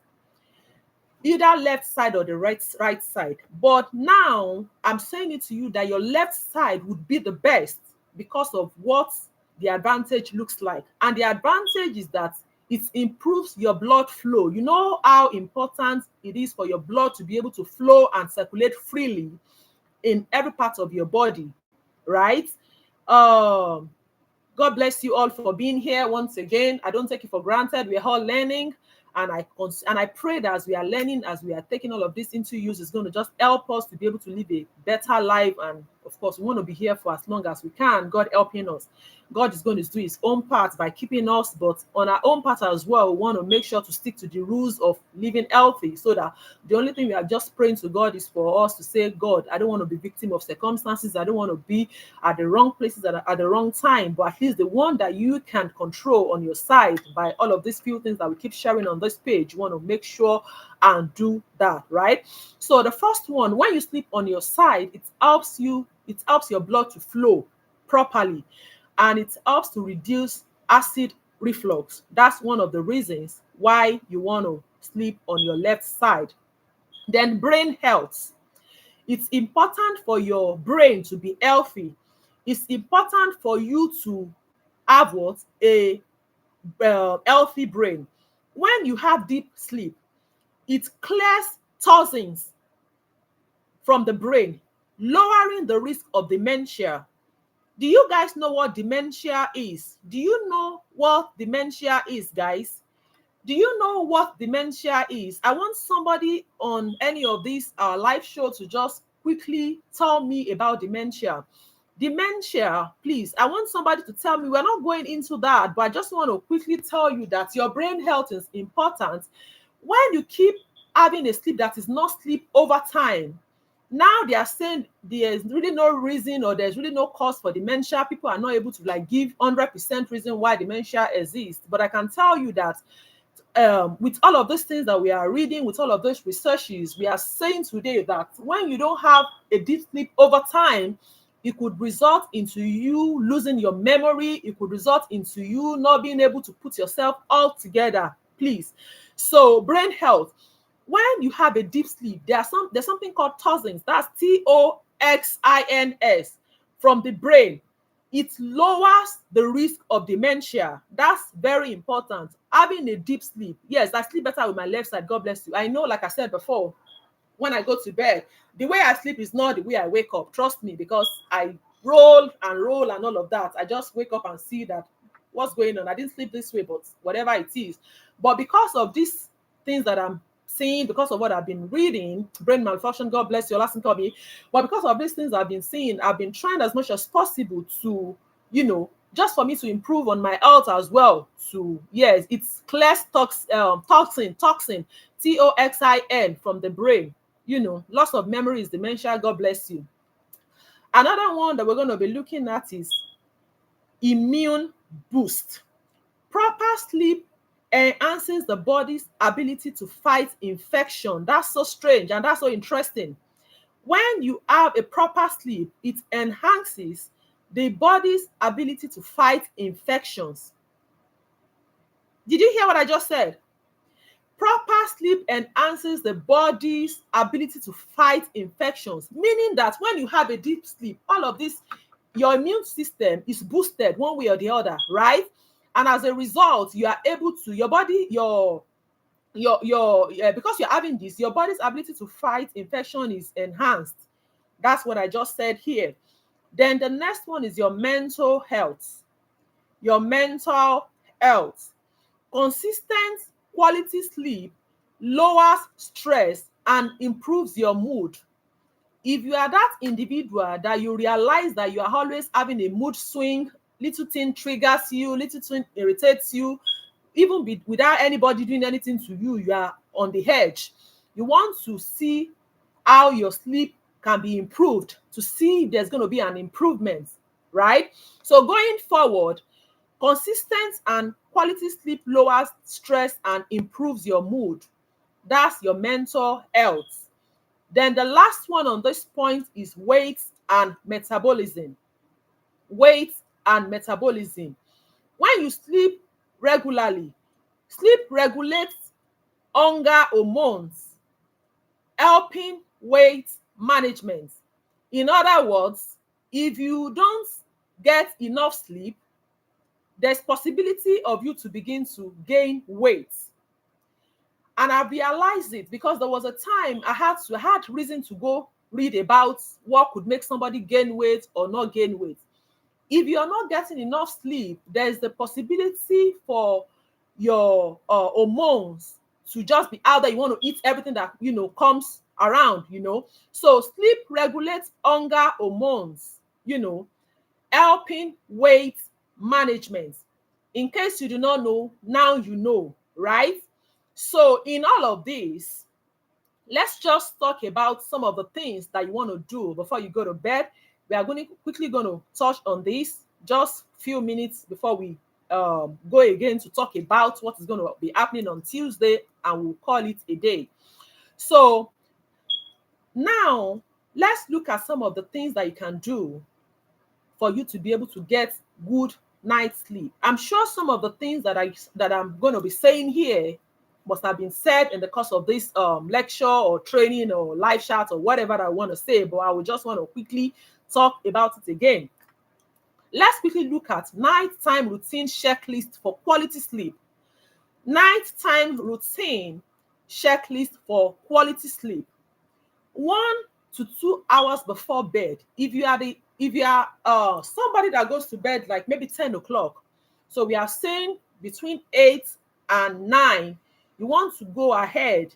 either left side or the right side. But now I'm saying it to you that your left side would be the best because of what the advantage looks like. And the advantage is that it improves your blood flow. You know how important it is for your blood to be able to flow and circulate freely in every part of your body, right? God bless you all for being here once again. I don't take it for granted. We are all learning. And I pray that as we are learning, as we are taking all of this into use, it's going to just help us to be able to live a better life. And of course, we want to be here for as long as we can, God helping us. God is going to do his own part by keeping us, but on our own part as well, we want to make sure to stick to the rules of living healthy, so that the only thing we are just praying to God is for us to say, God, I don't want to be victim of circumstances. I don't want to be at the wrong places at the wrong time, but at least the one that you can control on your side by all of these few things that we keep sharing on this page, you want to make sure and do that, right? So the first one, when you sleep on your side, it helps your blood to flow properly, and it helps to reduce acid reflux. That's one of the reasons why you want to sleep on your left side. Then brain health. It's important for your brain to be healthy. It's important for you to have what? A healthy brain. When you have deep sleep, it clears toxins from the brain, lowering the risk of dementia. Do you guys know what dementia is? Do you know what dementia is, guys? Do you know what dementia is? I want somebody on any of these live shows to just quickly tell me about dementia. Dementia, please. I want somebody to tell me. We're not going into that, but I just want to quickly tell you that your brain health is important. When you keep having a sleep that is not sleep over time, now they are saying there's really no reason, or there's really no cause for dementia. People are not able to give 100% reason why dementia exists. But I can tell you that with all of these things that we are reading, with all of those researches, we are saying today that when you don't have a deep sleep over time, it could result into you losing your memory. It could result into you not being able to put yourself all together, please. So brain health. When you have a deep sleep, there's something called toxins. That's toxins from the brain. It lowers the risk of dementia. That's very important. Having a deep sleep. Yes, I sleep better with my left side. God bless you. I know, like I said before, when I go to bed, the way I sleep is not the way I wake up. Trust me, because I roll and all of that. I just wake up and see that what's going on. I didn't sleep this way, but whatever it is. But because of these things that I'm seeing, because of what I've been reading, brain malfunction, God bless you, last me. But because of these things I've been seeing, I've been trying as much as possible to, just for me to improve on my health as well. To, yes, it's clears toxin, toxin from the brain. Loss of memory is dementia. God bless you. Another one that we're going to be looking at is immune boost. Proper sleep enhances the body's ability to fight infection. That's so strange and that's so interesting. When you have a proper sleep, it enhances the body's ability to fight infections. Did you hear what I just said? Proper sleep enhances the body's ability to fight infections, meaning that when you have a deep sleep, all of this, your immune system is boosted one way or the other, right? And as a result, you are able to, your body, because you're having this, your body's ability to fight infection is enhanced. That's what I just said here. Then the next one is your mental health. Your mental health. Consistent quality sleep lowers stress and improves your mood. If you are that individual that you realize that you are always having a mood swing, little thing triggers you, little thing irritates you, even without anybody doing anything to you, you are on the edge. You want to see how your sleep can be improved, to see if there's going to be an improvement, right? So going forward, consistent and quality sleep lowers stress and improves your mood. That's your mental health. Then the last one on this point is weight and metabolism. Weight and metabolism. When you sleep regularly, sleep regulates hunger hormones, helping weight management. In other words, if you don't get enough sleep, there's possibility of you to begin to gain weight. And I realized it because there was a time I had reason to go read about what could make somebody gain weight or not gain weight. If you're not getting enough sleep, there's the possibility for your hormones to just be out there. You want to eat everything that comes around. So sleep regulates hunger hormones, helping weight management. In case you do not know, now you know, right? So in all of this, let's just talk about some of the things that you want to do before you go to bed. We are quickly going to touch on this just a few minutes before we go again to talk about what is going to be happening on Tuesday, and we'll call it a day. So now let's look at some of the things that you can do for you to be able to get good night's sleep. I'm sure some of the things that I'm going to be saying here must have been said in the course of this lecture or training or live chat or whatever I want to say, but I would just want to quickly talk about it again. Let's quickly look at nighttime routine checklist for quality sleep. Nighttime routine checklist for quality sleep. 1 to 2 hours before bed. If you are somebody that goes to bed like maybe 10 o'clock, so we are saying between 8 and 9, you want to go ahead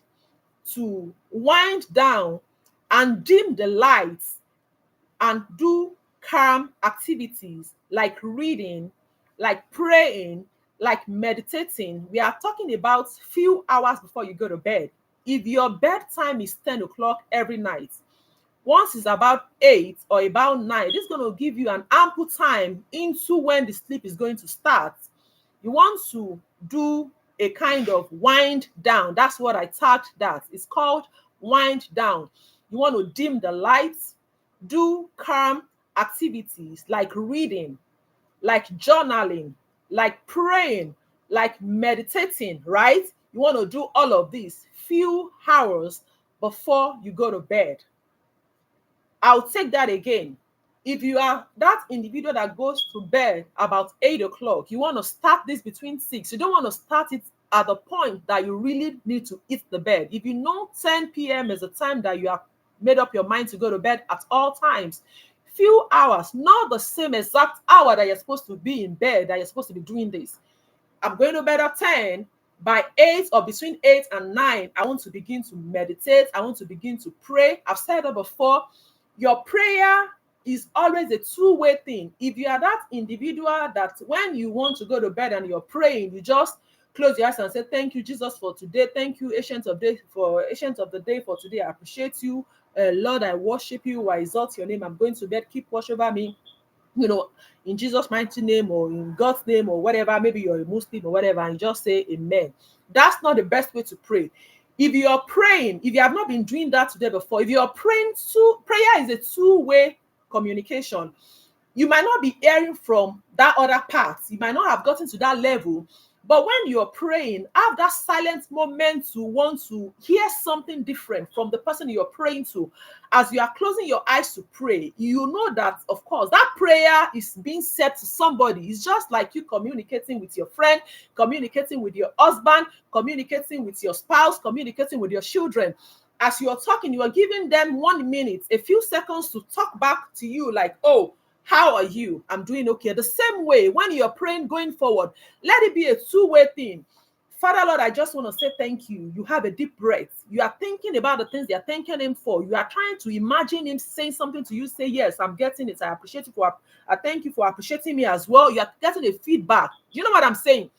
to wind down and dim the lights and do calm activities like reading, like praying, like meditating. We are talking about few hours before you go to bed. If your bedtime is 10 o'clock every night, once it's about 8 or about 9, this is going to give you an ample time into when the sleep is going to start. You want to do a kind of wind down. That's what I tagged that. It's called wind down. You want to dim the lights, do calm activities like reading, like journaling, like praying, like meditating, right? You want to do all of these few hours before you go to bed. I'll take that again. If you are that individual that goes to bed about 8 o'clock, you want to start this between 6. You don't want to start it at the point that you really need to eat the bed. If you know 10 p.m. is the time that you have made up your mind to go to bed at all times, few hours, not the same exact hour that you're supposed to be in bed, that you're supposed to be doing this. I'm going to bed at 10. By 8 or between 8 and 9, I want to begin to meditate. I want to begin to pray. I've said that before. Your prayer is always a two-way thing. If you are that individual that when you want to go to bed and you're praying, you just close your eyes and say, thank you, Jesus, for today. Thank you, Ancient of Day, for Ancient of the Day for today. I appreciate you. Lord, I worship you. I exalt your name. I'm going to bed. Keep watch over me. In Jesus' mighty name or in God's name or whatever, maybe you're a Muslim or whatever, and just say amen. That's not the best way to pray. If you're praying, if you have not been doing that today before, if you're praying, prayer is a two-way communication. You might not be hearing from that other part. You might not have gotten to that level. But when you're praying, have that silent moment to want to hear something different from the person you're praying to. As you are closing your eyes to pray, you know that, of course, that prayer is being said to somebody. It's just like you communicating with your friend, communicating with your husband, communicating with your spouse, communicating with your children. As you're talking, you are giving them 1 minute, a few seconds to talk back to you like, oh, how are you? I'm doing okay. The same way, when you're praying going forward, let it be a two-way thing. Father, Lord, I just want to say thank you. You have a deep breath. You are thinking about the things you're thanking him for. You are trying to imagine him saying something to you. Say, yes, I'm getting it. I appreciate you I thank you for appreciating me as well. You are getting a feedback. Do you know what I'm saying?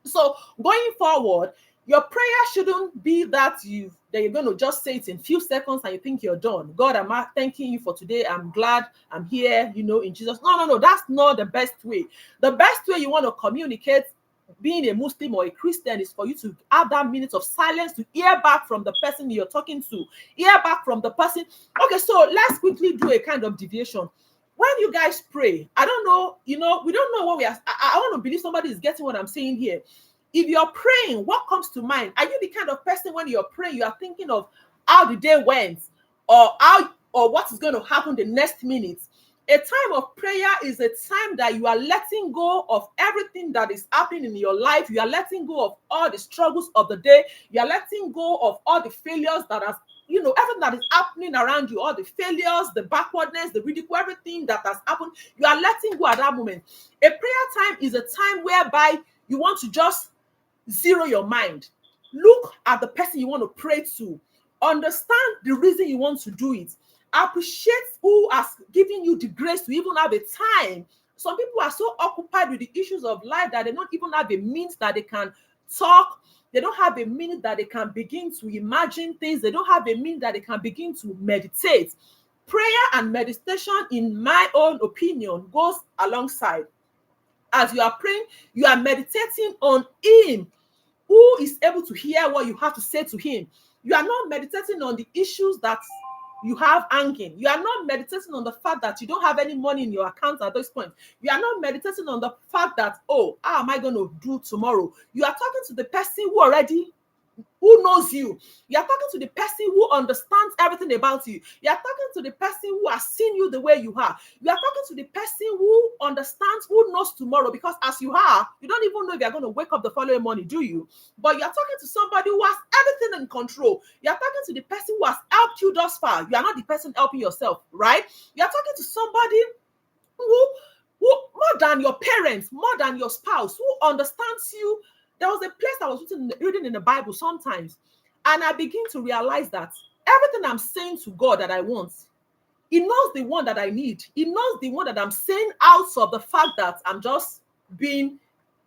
So going forward, your prayer shouldn't be that you're going to just say it in a few seconds and you think you're done. God, I'm thanking you for today. I'm glad I'm here, in Jesus. No. That's not the best way. The best way you want to communicate, being a Muslim or a Christian, is for you to have that minute of silence to hear back from the person you're talking to. Hear back from the person. Okay, so let's quickly do a kind of deviation. When you guys pray, I don't know, we don't know what we are. I want to believe somebody is getting what I'm saying here. If you're praying, what comes to mind? Are you the kind of person when you're praying, you are thinking of how the day went or what is going to happen the next minute? A time of prayer is a time that you are letting go of everything that is happening in your life. You are letting go of all the struggles of the day. You are letting go of all the failures that has, everything that is happening around you, all the failures, the backwardness, the ridicule, everything that has happened. You are letting go at that moment. A prayer time is a time whereby you want to just zero your mind. Look at the person you want to pray to. Understand the reason you want to do it. Appreciate who has given you the grace to even have a time. Some people are so occupied with the issues of life that they don't even have a means that they can talk. They don't have a minute that they can begin to imagine things. They don't have a minute that they can begin to meditate. Prayer and meditation, in my own opinion, goes alongside. As you are praying, you are meditating on him who is able to hear what you have to say to him. You are not meditating on the issues that you have hanging. You are not meditating on the fact that you don't have any money in your account at this point. You are not meditating on the fact that, oh, how am I going to do tomorrow? You are talking to the person who knows you. You are talking to the person who understands everything about you. You are talking to the person who has seen you the way you are. You are talking to the person who understands, who knows tomorrow, because as you are, you don't even know if you're going to wake up the following morning, do you? But you are talking to somebody who has everything in control. You are talking to the person who has helped you thus far. You are not the person helping yourself, right? You are talking to somebody who more than your parents, more than your spouse, who understands you. There was a place I was reading in the Bible sometimes, and I begin to realize that everything I'm saying to God that I want, he knows the one that I need. He knows the one that I'm saying out of the fact that I'm just being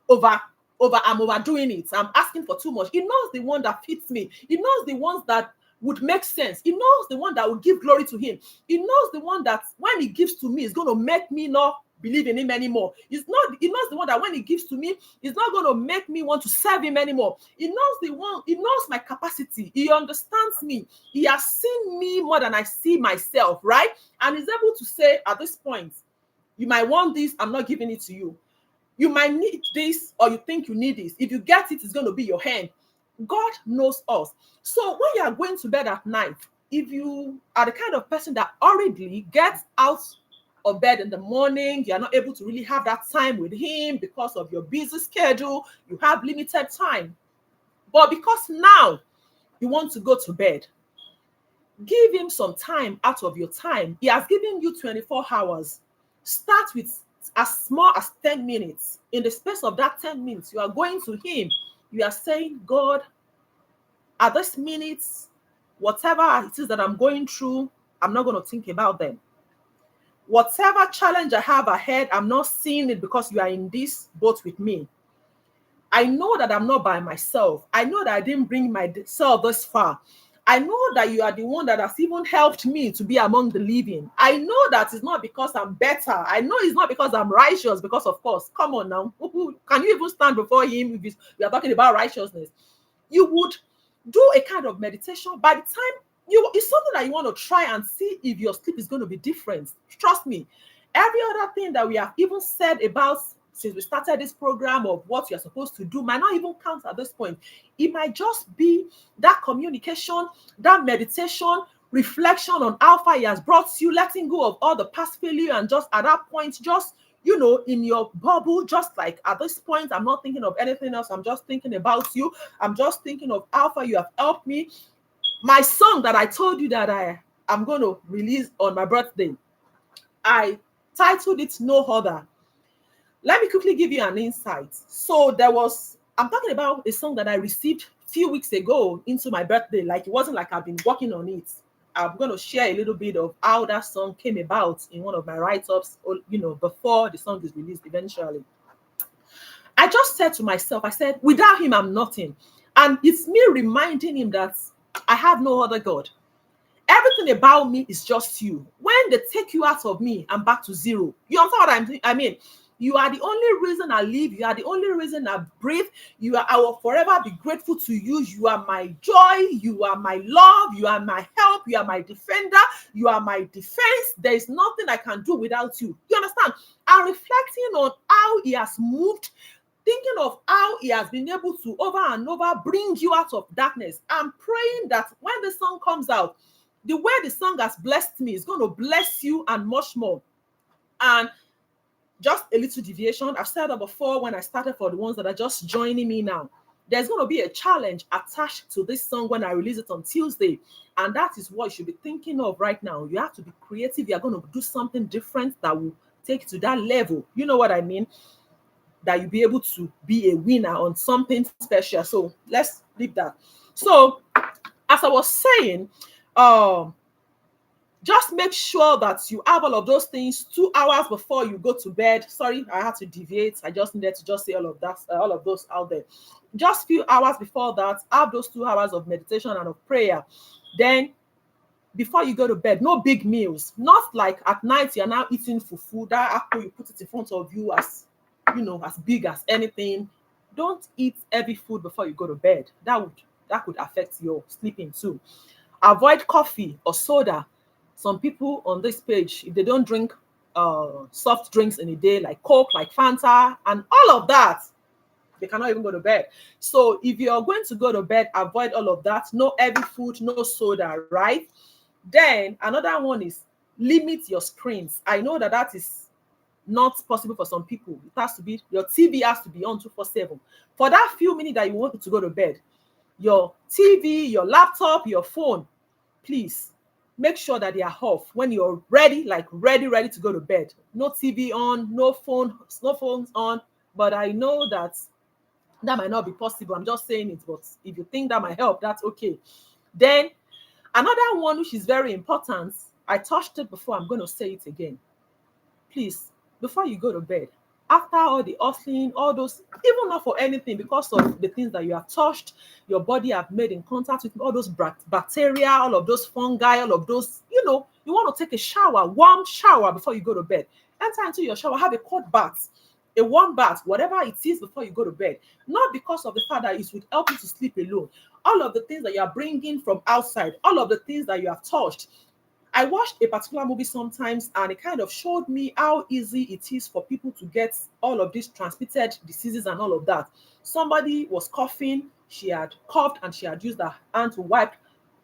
I'm overdoing it. I'm asking for too much. He knows the one that fits me. He knows the ones that would make sense. He knows the one that will give glory to him. He knows the one that when he gives to me, is going to make me not believe in him anymore. He knows the one that when he gives to me, he's not going to make me want to serve him anymore. He knows my capacity. He understands me. He has seen me more than I see myself, right? And he's able to say at this point, you might want this, I'm not giving it to you. You might need this, or you think you need this. If you get it, it's going to be your hand. God knows us. So when you are going to bed at night, if you are the kind of person that hurriedly gets out of bed in the morning. You are not able to really have that time with him because of your busy schedule. You have limited time. But because now you want to go to bed, give him some time out of your time. He has given you 24 hours. Start with as small as 10 minutes. In the space of that 10 minutes, you are going to him. You are saying, God, at this minute, whatever it is that I'm going through, I'm not going to think about them. Whatever challenge I have ahead, I'm not seeing it because you are in this boat with me. I know that I'm not by myself. I know that I didn't bring myself this far. I know that you are the one that has even helped me to be among the living. I know that it's not because I'm better. I know it's not because I'm righteous, because of course, come on now. Can you even stand before him if we are talking about righteousness? You would do a kind of meditation. By the time it's something that you want to try and see if your sleep is going to be different. Trust me. Every other thing that we have even said about since we started this program of what you're supposed to do might not even count at this point. It might just be that communication, that meditation, reflection on how far he has brought you, letting go of all the past failure, and just at that point, just in your bubble, just like at this point, I'm not thinking of anything else. I'm just thinking about you. I'm just thinking of how far you have helped me. My song that I told you that I'm going to release on my birthday, I titled it No Other. Let me quickly give you an insight. So I'm talking about a song that I received a few weeks ago into my birthday. Like, it wasn't like I've been working on it. I'm going to share a little bit of how that song came about in one of my write-ups, before the song is released eventually. I just said to myself, I said, without him, I'm nothing. And it's me reminding him that I have no other God. Everything about me is just you. When they take you out of me, I'm back to zero. You understand what I mean? You are the only reason I live. You are the only reason I breathe. I will forever be grateful to you. You are my joy. You are my love. You are my help. You are my defender. You are my defense. There is nothing I can do without you. You understand? I'm reflecting on how he has moved, thinking of how he has been able to over and over bring you out of darkness. I'm praying that when the song comes out, the way the song has blessed me is going to bless you and much more. And just a little deviation, I've said that before when I started, for the ones that are just joining me now, there's going to be a challenge attached to this song when I release it on Tuesday. And that is what you should be thinking of right now. You have to be creative. You're going to do something different that will take you to that level. You know what I mean? That you'll be able to be a winner on something special. So let's leave that. So as I was saying, just make sure that you have all of those things 2 hours before you go to bed. Sorry, I had to deviate. I just needed to just say all of that, all of those out there. Just few hours before that, have those 2 hours of meditation and of prayer. Then before you go to bed, no big meals. Not like at night you're now eating fufu. That apple, you put it in front of you as big as anything. Don't eat heavy food before you go to bed. That could affect your sleeping too. Avoid coffee or soda. Some people on this page, if they don't drink soft drinks in a day, like Coke, like Fanta, and all of that, they cannot even go to bed. So if you're going to go to bed, avoid all of that. No heavy food, no soda, right? Then another one is limit your screens. I know that is not possible for some people. It has to be, your TV has to be on 24/7. For that few minutes that you want to go to bed, your TV, your laptop, your phone, please make sure that they are off when you're ready to go to bed. No TV on, no phones on. But I know that might not be possible. I'm just saying it, but if you think that might help, that's okay. Then another one which is very important, I touched it before, I'm going to say it again. Please, before you go to bed, after all the hustling, all those, even not for anything, because of the things that you have touched, your body have made in contact with, all those bacteria, all of those fungi, all of those, you want to take a shower, warm shower before you go to bed. Enter into your shower, have a cold bath, a warm bath, whatever it is before you go to bed. Not because of the fact that it would help you to sleep alone. All of the things that you are bringing from outside, all of the things that you have touched. I watched a particular movie sometimes, and it kind of showed me how easy it is for people to get all of these transmitted diseases and all of that. Somebody was coughing, she had coughed, and she had used her hand to wipe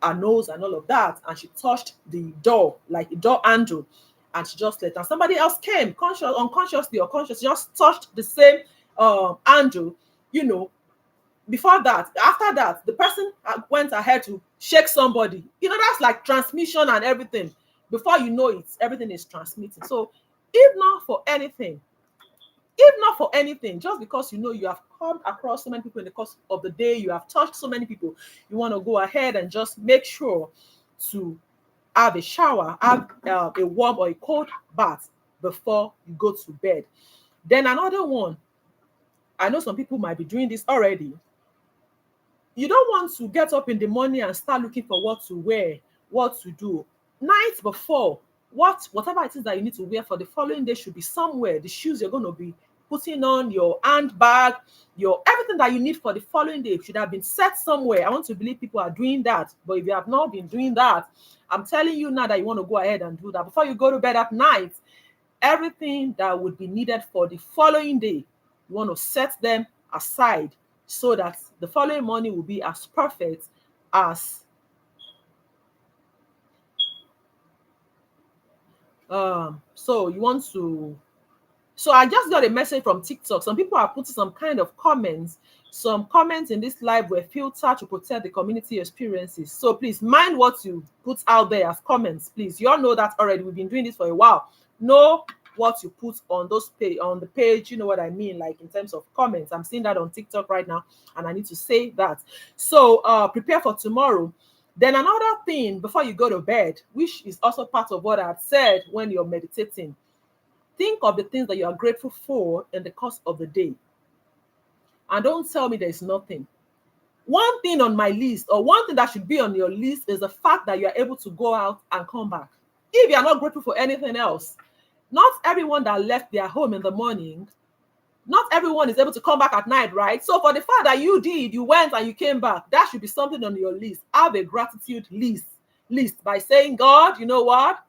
her nose and all of that, and she touched the door, like a door handle, and she just left. And somebody else came, unconsciously or consciously, just touched the same handle, you know. Before that, after that, the person went ahead to shake somebody. You know, that's like transmission and everything. Before you know it, everything is transmitting. So if not for anything, just because you know you have come across so many people in the course of the day, you have touched so many people, you want to go ahead and just make sure to have a shower, have a warm or a cold bath before you go to bed. Then another one, I know some people might be doing this already. You don't want to get up in the morning and start looking for what to wear, what to do. Night before, whatever it is that you need to wear for the following day should be somewhere. The shoes you're going to be putting on, your handbag, your everything that you need for the following day should have been set somewhere. I want to believe people are doing that. But if you have not been doing that, I'm telling you now that you want to go ahead and do that. Before you go to bed at night, everything that would be needed for the following day, you want to set them aside so that the following morning will be as perfect as so you want to. So I just got a message from TikTok. Some people are putting some kind of comments. Some comments in this live were filtered to protect the community experiences. So please mind what you put out there as comments, please. You all know that already. We've been doing this for a while. Know what you put on on the page. You know what I mean, like in terms of comments. I'm seeing that on TikTok right now, and I need to say that. So prepare for tomorrow. Then another thing before you go to bed, which is also part of what I've said when you're meditating. Think of the things that you are grateful for in the course of the day. And don't tell me there's nothing. One thing on my list, or one thing that should be on your list, is the fact that you are able to go out and come back. If you are not grateful for anything else, not everyone that left their home in the morning, not everyone is able to come back at night, right? So for the fact that you went and you came back, that should be something on your list. Have a gratitude list by saying, God, you know what?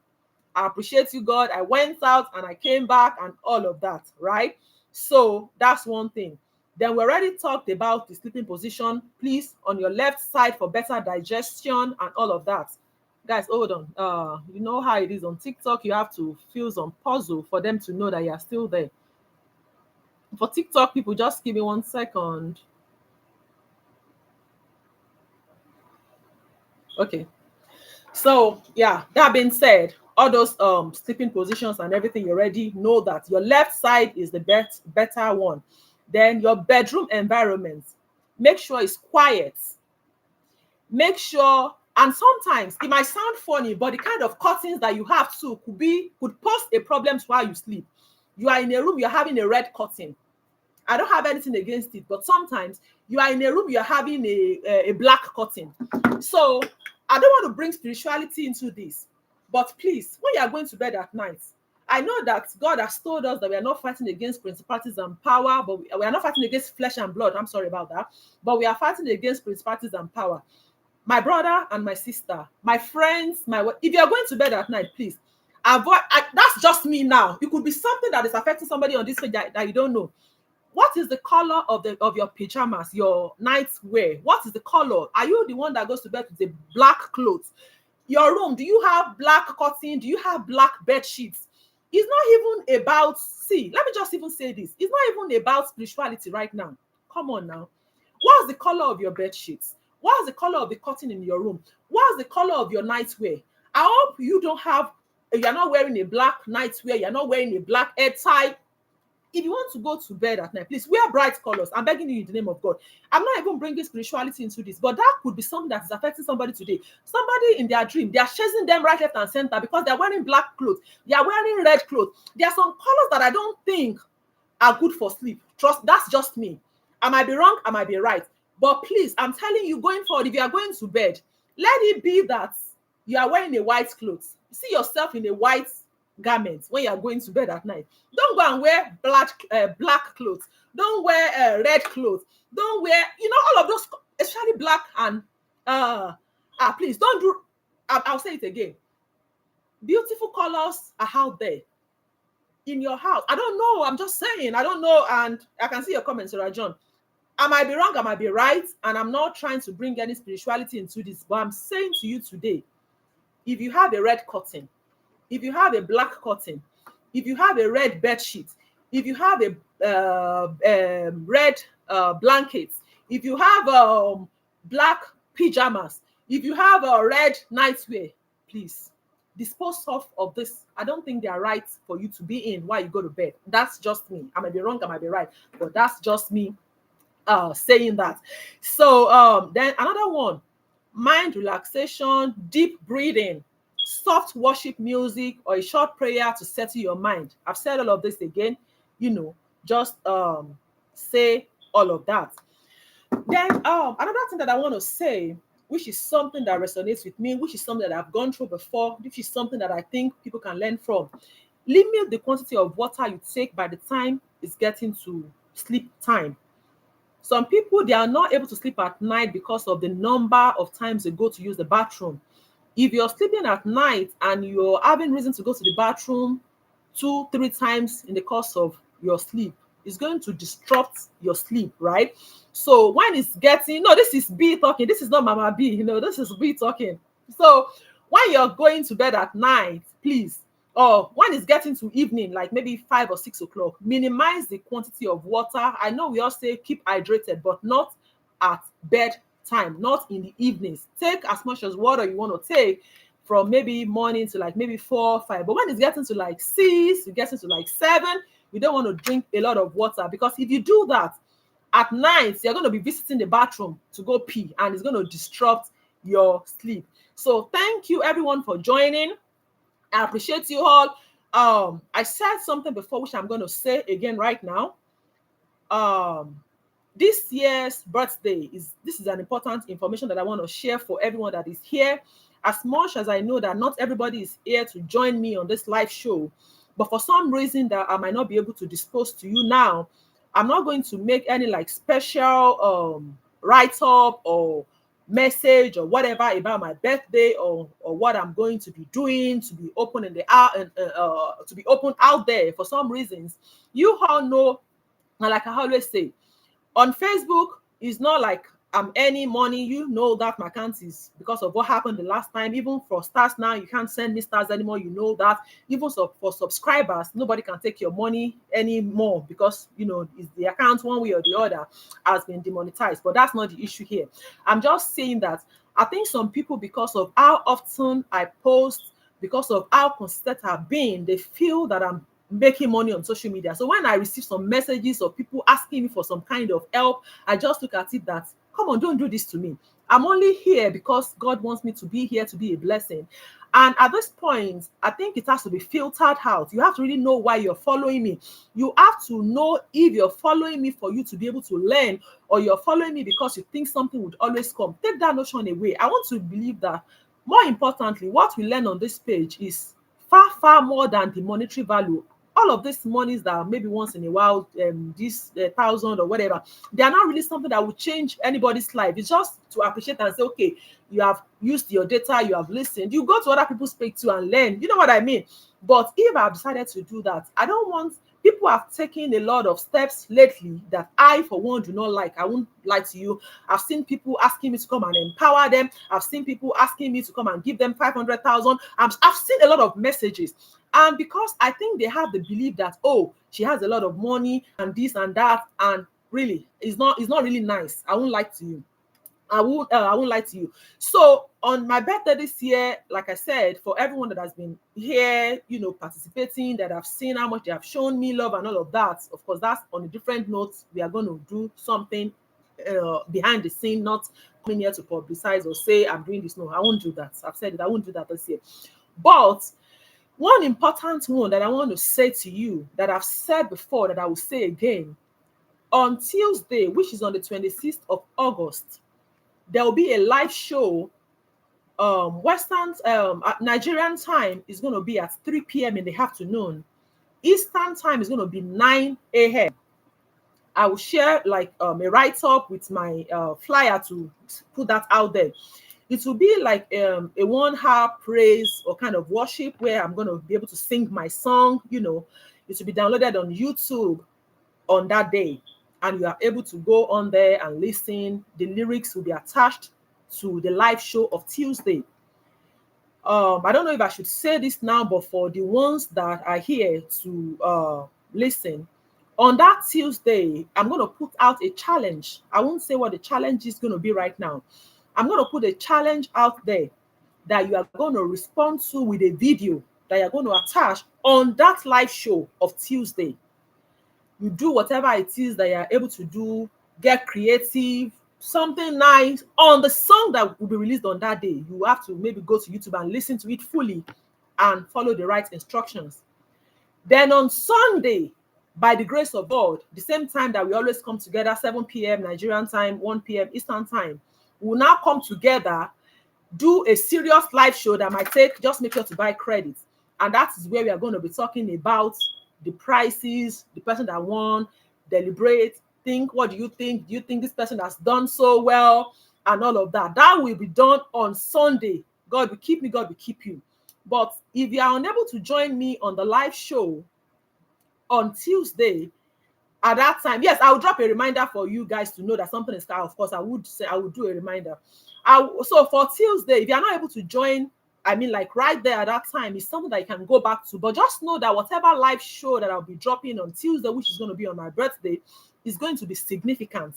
I appreciate you, God. I went out and I came back and all of that, right? So that's one thing. Then we already talked about the sleeping position. Please, on your left side for better digestion and all of that. Guys, hold on. You know how it is on TikTok. You have to fill some puzzle for them to know that you are still there. For TikTok people, just give me 1 second. Okay. So yeah, that being said, all those sleeping positions and everything, you already know that your left side is the better one. Then your bedroom environment, make sure it's quiet. Make sure, and sometimes it might sound funny, but the kind of curtains that you have too could pose a problem while you sleep. You are in a room, you're having a red curtain. I don't have anything against it, but sometimes you are in a room, you're having a black curtain. So I don't want to bring spirituality into this, but please, when you are going to bed at night, I know that God has told us that we are not fighting against principalities and power, but we are not fighting against flesh and blood. I'm sorry about that. But we are fighting against principalities and power. My brother and my sister, my friends, if you are going to bed at night, please avoid. That's just me now. It could be something that is affecting somebody on this page that you don't know. What is the color of your pajamas, your nightwear? What is the color? Are you the one that goes to bed with the black clothes? Your room, do you have black curtain? Do you have black bed sheets? It's not even about, let me just even say this. It's not even about spirituality right now. Come on now. What's the color of your bed sheets? What's the color of the curtain in your room? What's the color of your nightwear? I hope you're not wearing a black nightwear. You're not wearing a black head tie. If you want to go to bed at night, please wear bright colors. I'm begging you in the name of God. I'm not even bringing spirituality into this, but that could be something that is affecting somebody today. Somebody in their dream, they are chasing them right, left, and center because they're wearing black clothes. They are wearing red clothes. There are some colors that I don't think are good for sleep. Trust, that's just me. I might be wrong, I might be right. But please, I'm telling you, going forward, if you are going to bed, let it be that you are wearing a white clothes. See yourself in a white garment when you are going to bed at night. Don't go and wear black clothes. Don't wear red clothes. Don't wear, all of those, especially black and please don't do. I'll say it again. Beautiful colors are out there in your house. I don't know. I'm just saying. I don't know, and I can see your comments, Sarah John. I might be wrong. I might be right, and I'm not trying to bring any spirituality into this. But I'm saying to you today, if you have a red curtain, if you have a black curtain, if you have a red bed sheet, if you have a red blanket, if you have black pajamas, if you have a red nightwear, please dispose of this. I don't think they are right for you to be in while you go to bed. That's just me. I might be wrong, I might be right, but that's just me saying that. So then another one, mind relaxation, deep breathing, soft worship music, or a short prayer to settle your mind. I've said all of this again, just say all of that. Then another thing that I want to say, which is something that resonates with me, which is something that I've gone through before, which is something that I think people can learn from. Limit the quantity of water you take by the time it's getting to sleep time. Some people, they are not able to sleep at night because of the number of times they go to use the bathroom. If you're sleeping at night and you're having reason to go to the bathroom 2-3 times in the course of your sleep, it's going to disrupt your sleep, right? So when it's getting, no, this is B talking, this is not Mama B, this is B talking. So when you're going to bed at night, please, or when it's getting to evening, like maybe 5 or 6 o'clock, minimize the quantity of water. I know we all say keep hydrated, but not at bedtime, not in the evenings. Take as much as water you want to take from maybe morning to like maybe 4 or 5. But when it's getting to like 6, it gets into like 7, you don't want to drink a lot of water, because if you do that at night, you're going to be visiting the bathroom to go pee, and it's going to disrupt your sleep. So thank you everyone for joining. I appreciate you all. I said something before, which I'm going to say again right now. This year's birthday this is an important information that I want to share for everyone that is here. As much as I know that not everybody is here to join me on this live show, but for some reason that I might not be able to disclose to you now, I'm not going to make any like special write-up or message or whatever about my birthday or what I'm going to be doing to be open in the to be open out there. For some reasons, you all know, and like I always say, on Facebook, it's not like I'm earning money. You know that my account is because of what happened the last time. Even for stars now, you can't send me stars anymore. You know that. Even so, for subscribers, nobody can take your money anymore, because it's the account one way or the other has been demonetized. But that's not the issue here. I'm just saying that I think some people, because of how often I post, because of how consistent I've been, they feel that I'm making money on social media. So when I receive some messages of people asking me for some kind of help, I just look at it that, come on, don't do this to me. I'm only here because God wants me to be here to be a blessing. And at this point, I think it has to be filtered out. You have to really know why you're following me. You have to know if you're following me for you to be able to learn, or you're following me because you think something would always come. Take that notion away. I want to believe that, more importantly, what we learn on this page is far, far more than the monetary value. All of these monies that maybe once in a while, this 1,000 or whatever, they are not really something that will change anybody's life. It's just to appreciate and say, okay, you have used your data, you have listened, you go to other people speak to and learn. You know what I mean? But if I've decided to do that, I don't want, people have taken a lot of steps lately that I, for one, do not like. I won't lie to you. I've seen people asking me to come and empower them. I've seen people asking me to come and give them 500,000. I've seen a lot of messages. And because I think they have the belief that, oh, she has a lot of money and this and that, and really, it's not really nice. I won't lie to you. I won't lie to you. So on my birthday this year, like I said, for everyone that has been here, participating, that have seen how much they have shown me love and all of that, of course, that's on a different note. We are going to do something behind the scene, not coming here to publicize or say I'm doing this. No, I won't do that. I've said it. I won't do that this year. But one important one that I want to say to you, that I've said before, that I will say again, on Tuesday, which is on the 26th of August, there will be a live show. Western Nigerian time is going to be at 3 p.m. in the afternoon. Eastern time is going to be 9 a.m. I will share like a write-up with my flyer to put that out there. It will be like a 1 hour praise or kind of worship where I'm going to be able to sing my song. It will be downloaded on YouTube on that day, and you are able to go on there and listen. The lyrics will be attached to the live show of Tuesday. I don't know if I should say this now, but for the ones that are here to listen, on that Tuesday, I'm going to put out a challenge. I won't say what the challenge is going to be right now. I'm going to put a challenge out there that you are going to respond to with a video that you're going to attach on that live show of Tuesday. You do whatever it is that you're able to do, get creative, something nice on the song that will be released on that day. You have to maybe go to YouTube and listen to it fully and follow the right instructions. Then on Sunday, by the grace of God, the same time that we always come together, 7 p.m. Nigerian time, 1 p.m. Eastern time, we'll now come together, do a serious live show that might take, just make sure to buy credits. And that is where we are going to be talking about the prices, the person that won, deliberate, think, what do you think? Do you think this person has done so well? And all of that. That will be done on Sunday. God will keep me, God will keep you. But if you are unable to join me on the live show on Tuesday, at that time, yes, I will drop a reminder for you guys to know that something is coming. Of course, I would do a reminder. So for Tuesday, if you are not able to join, I mean, like right there at that time, is something that you can go back to. But just know that whatever live show that I'll be dropping on Tuesday, which is going to be on my birthday, is going to be significant.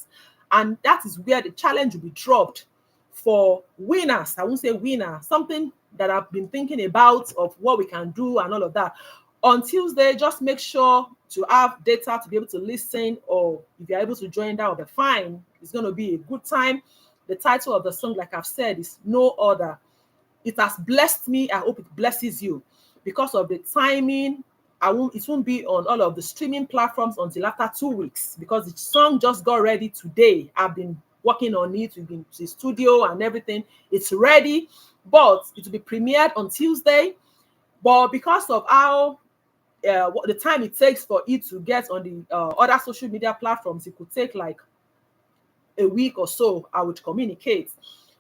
And that is where the challenge will be dropped for winners. I won't say winner, something that I've been thinking about of what we can do and all of that. On Tuesday, just make sure to have data to be able to listen, or if you're able to join, that will be fine. It's going to be a good time. The title of the song, like I've said, is No Other. It has blessed me. I hope it blesses you. Because of the timing, it won't be on all of the streaming platforms until after 2 weeks, because the song just got ready today. I've been working on it. We've been to the studio and everything. It's ready, but it will be premiered on Tuesday. But because of how the time it takes for it to get on the other social media platforms, it could take like a week or so. I would communicate.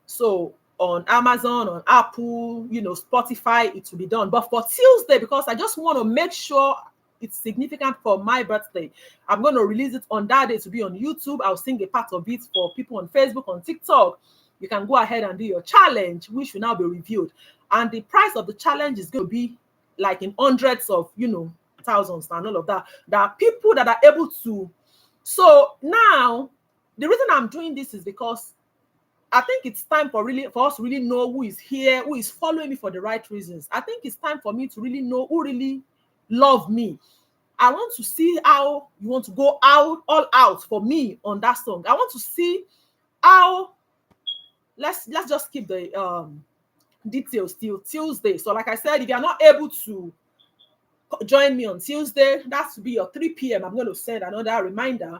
So on Amazon, on Apple, Spotify, it will be done. But for Tuesday, because I just want to make sure it's significant for my birthday, I'm going to release it on that day to be on YouTube. I'll sing a part of it for people on Facebook, on TikTok. You can go ahead and do your challenge, which will now be reviewed. And the price of the challenge is going to be like in hundreds of, thousands and all of that. There are people that are able to. So now, the reason I'm doing this is because I think it's time for us to really know who is here, who is following me for the right reasons. I think it's time for me to really know who really love me. I want to see how you want to go out, all out for me on that song. I want to see how. Let's just keep the details till Tuesday. So like I said, if you're not able to join me on Tuesday, that will be your 3 p.m. I'm going to send another reminder.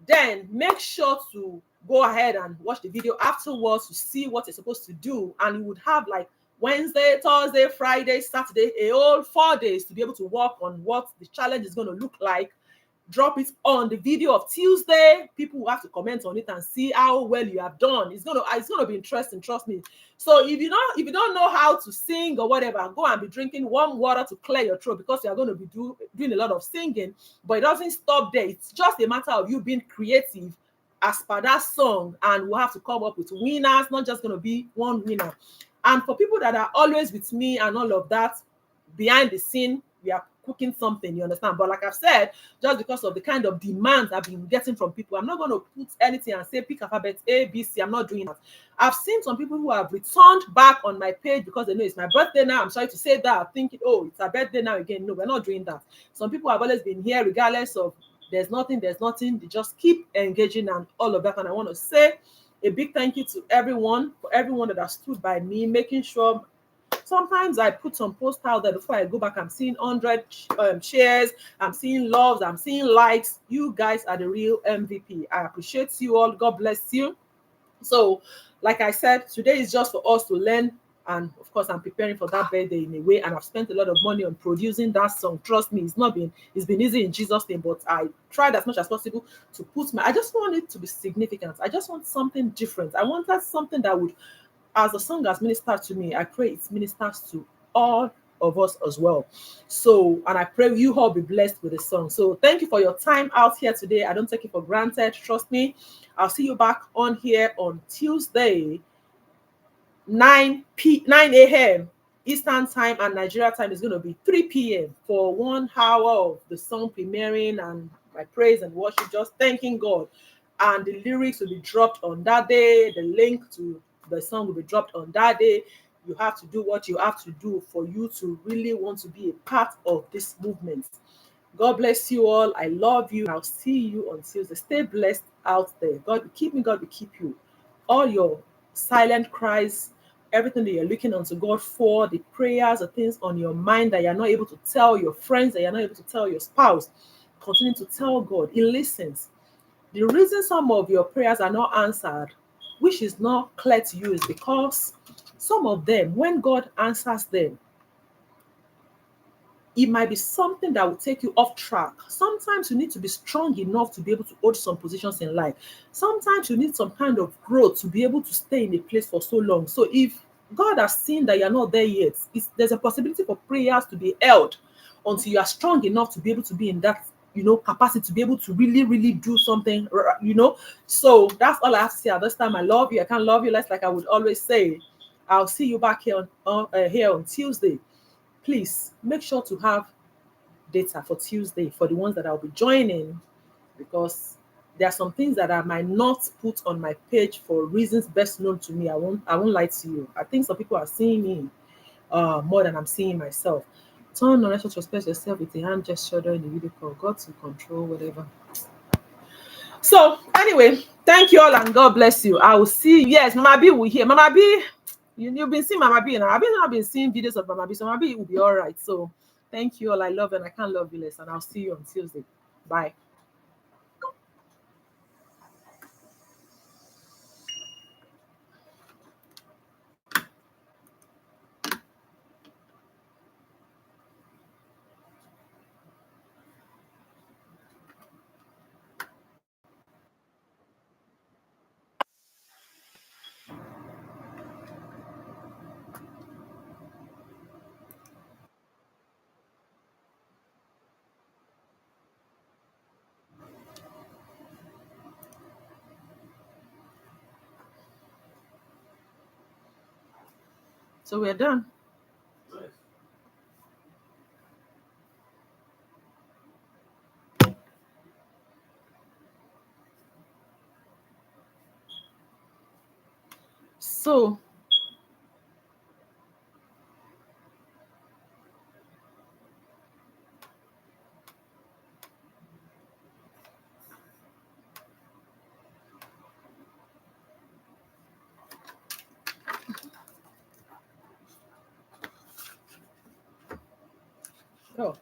Then make sure to go ahead and watch the video afterwards to see what you're supposed to do. And you would have like Wednesday, Thursday, Friday, Saturday, a whole 4 days to be able to work on what the challenge is going to look like. Drop it on the video of Tuesday. People will have to comment on it and see how well you have done. It's gonna be interesting, trust me. So if you don't know how to sing or whatever, go and be drinking warm water to clear your throat, because you're going to be doing a lot of singing. But it doesn't stop there. It's just a matter of you being creative as per that song, and we'll have to come up with winners, not just going to be one winner. And for people that are always with me and all of that, behind the scene, we are cooking something, you understand? But like I've said, just because of the kind of demands I've been getting from people, I'm not going to put anything and say pick alphabet A, B, C. I'm not doing that. I've seen some people who have returned back on my page because they know it's my birthday now. I'm sorry to say that, thinking, oh, it's a birthday now again. No, we're not doing that. Some people have always been here regardless of there's nothing. They just keep engaging and all of that. And I want to say a big thank you to everyone, for everyone that has stood by me, making sure. Sometimes I put some posts out there before I go back. I'm seeing 100 shares. I'm seeing loves. I'm seeing likes. You guys are the real MVP. I appreciate you all. God bless you. So, like I said, today is just for us to learn. And of course, I'm preparing for that birthday in a way. And I've spent a lot of money on producing that song. Trust me, it's been easy in Jesus' name. But I tried as much as possible to I just want it to be significant. I just want something different. I wanted something that would, as the song has ministered to me, I pray it ministers to all of us as well. So, and I pray you all be blessed with the song. So thank you for your time out here today. I don't take it for granted. Trust me. I'll see you back on here on Tuesday, 9 a.m. Eastern time and Nigeria time is going to be 3 p.m. for 1 hour of the song premiering and my praise and worship, just thanking God. And the lyrics will be dropped on that day. The link to the song will be dropped on that day. You have to do what you have to do for you to really want to be a part of this movement. God bless you all. I love you. I'll see you on Tuesday. Stay blessed out there. God will keep me. God will keep you. All your silent cries, everything that you're looking unto God for, the prayers, the things on your mind that you're not able to tell your friends, that you're not able to tell your spouse, continue to tell God. He listens. The reason some of your prayers are not answered, which is not clear to you, is because some of them, when God answers them, it might be something that will take you off track. Sometimes you need to be strong enough to be able to hold some positions in life. Sometimes you need some kind of growth to be able to stay in a place for so long. So if God has seen that you're not there yet, there's a possibility for prayers to be held until you are strong enough to be able to be in that, capacity to be able to really, really do something, So that's all I have to say at this time. I love you. I can't love you less, like I would always say. I'll see you back here on Tuesday. Please make sure to have data for Tuesday for the ones that I'll be joining, because there are some things that I might not put on my page for reasons best known to me. I won't lie to you. I think some people are seeing me more than I'm seeing myself. Turn on, let's just respect yourself with a hand gesture during the video call. God to control whatever. So anyway, thank you all and God bless you. I will see you. Yes, Mama B will hear. Mama B, you've been seeing Mama B now. I've been seeing videos of Mama B, so Mama B will be all right. So thank you all. I love you and I can't love you less. And I'll see you on Tuesday. Bye. So we're done. So oh.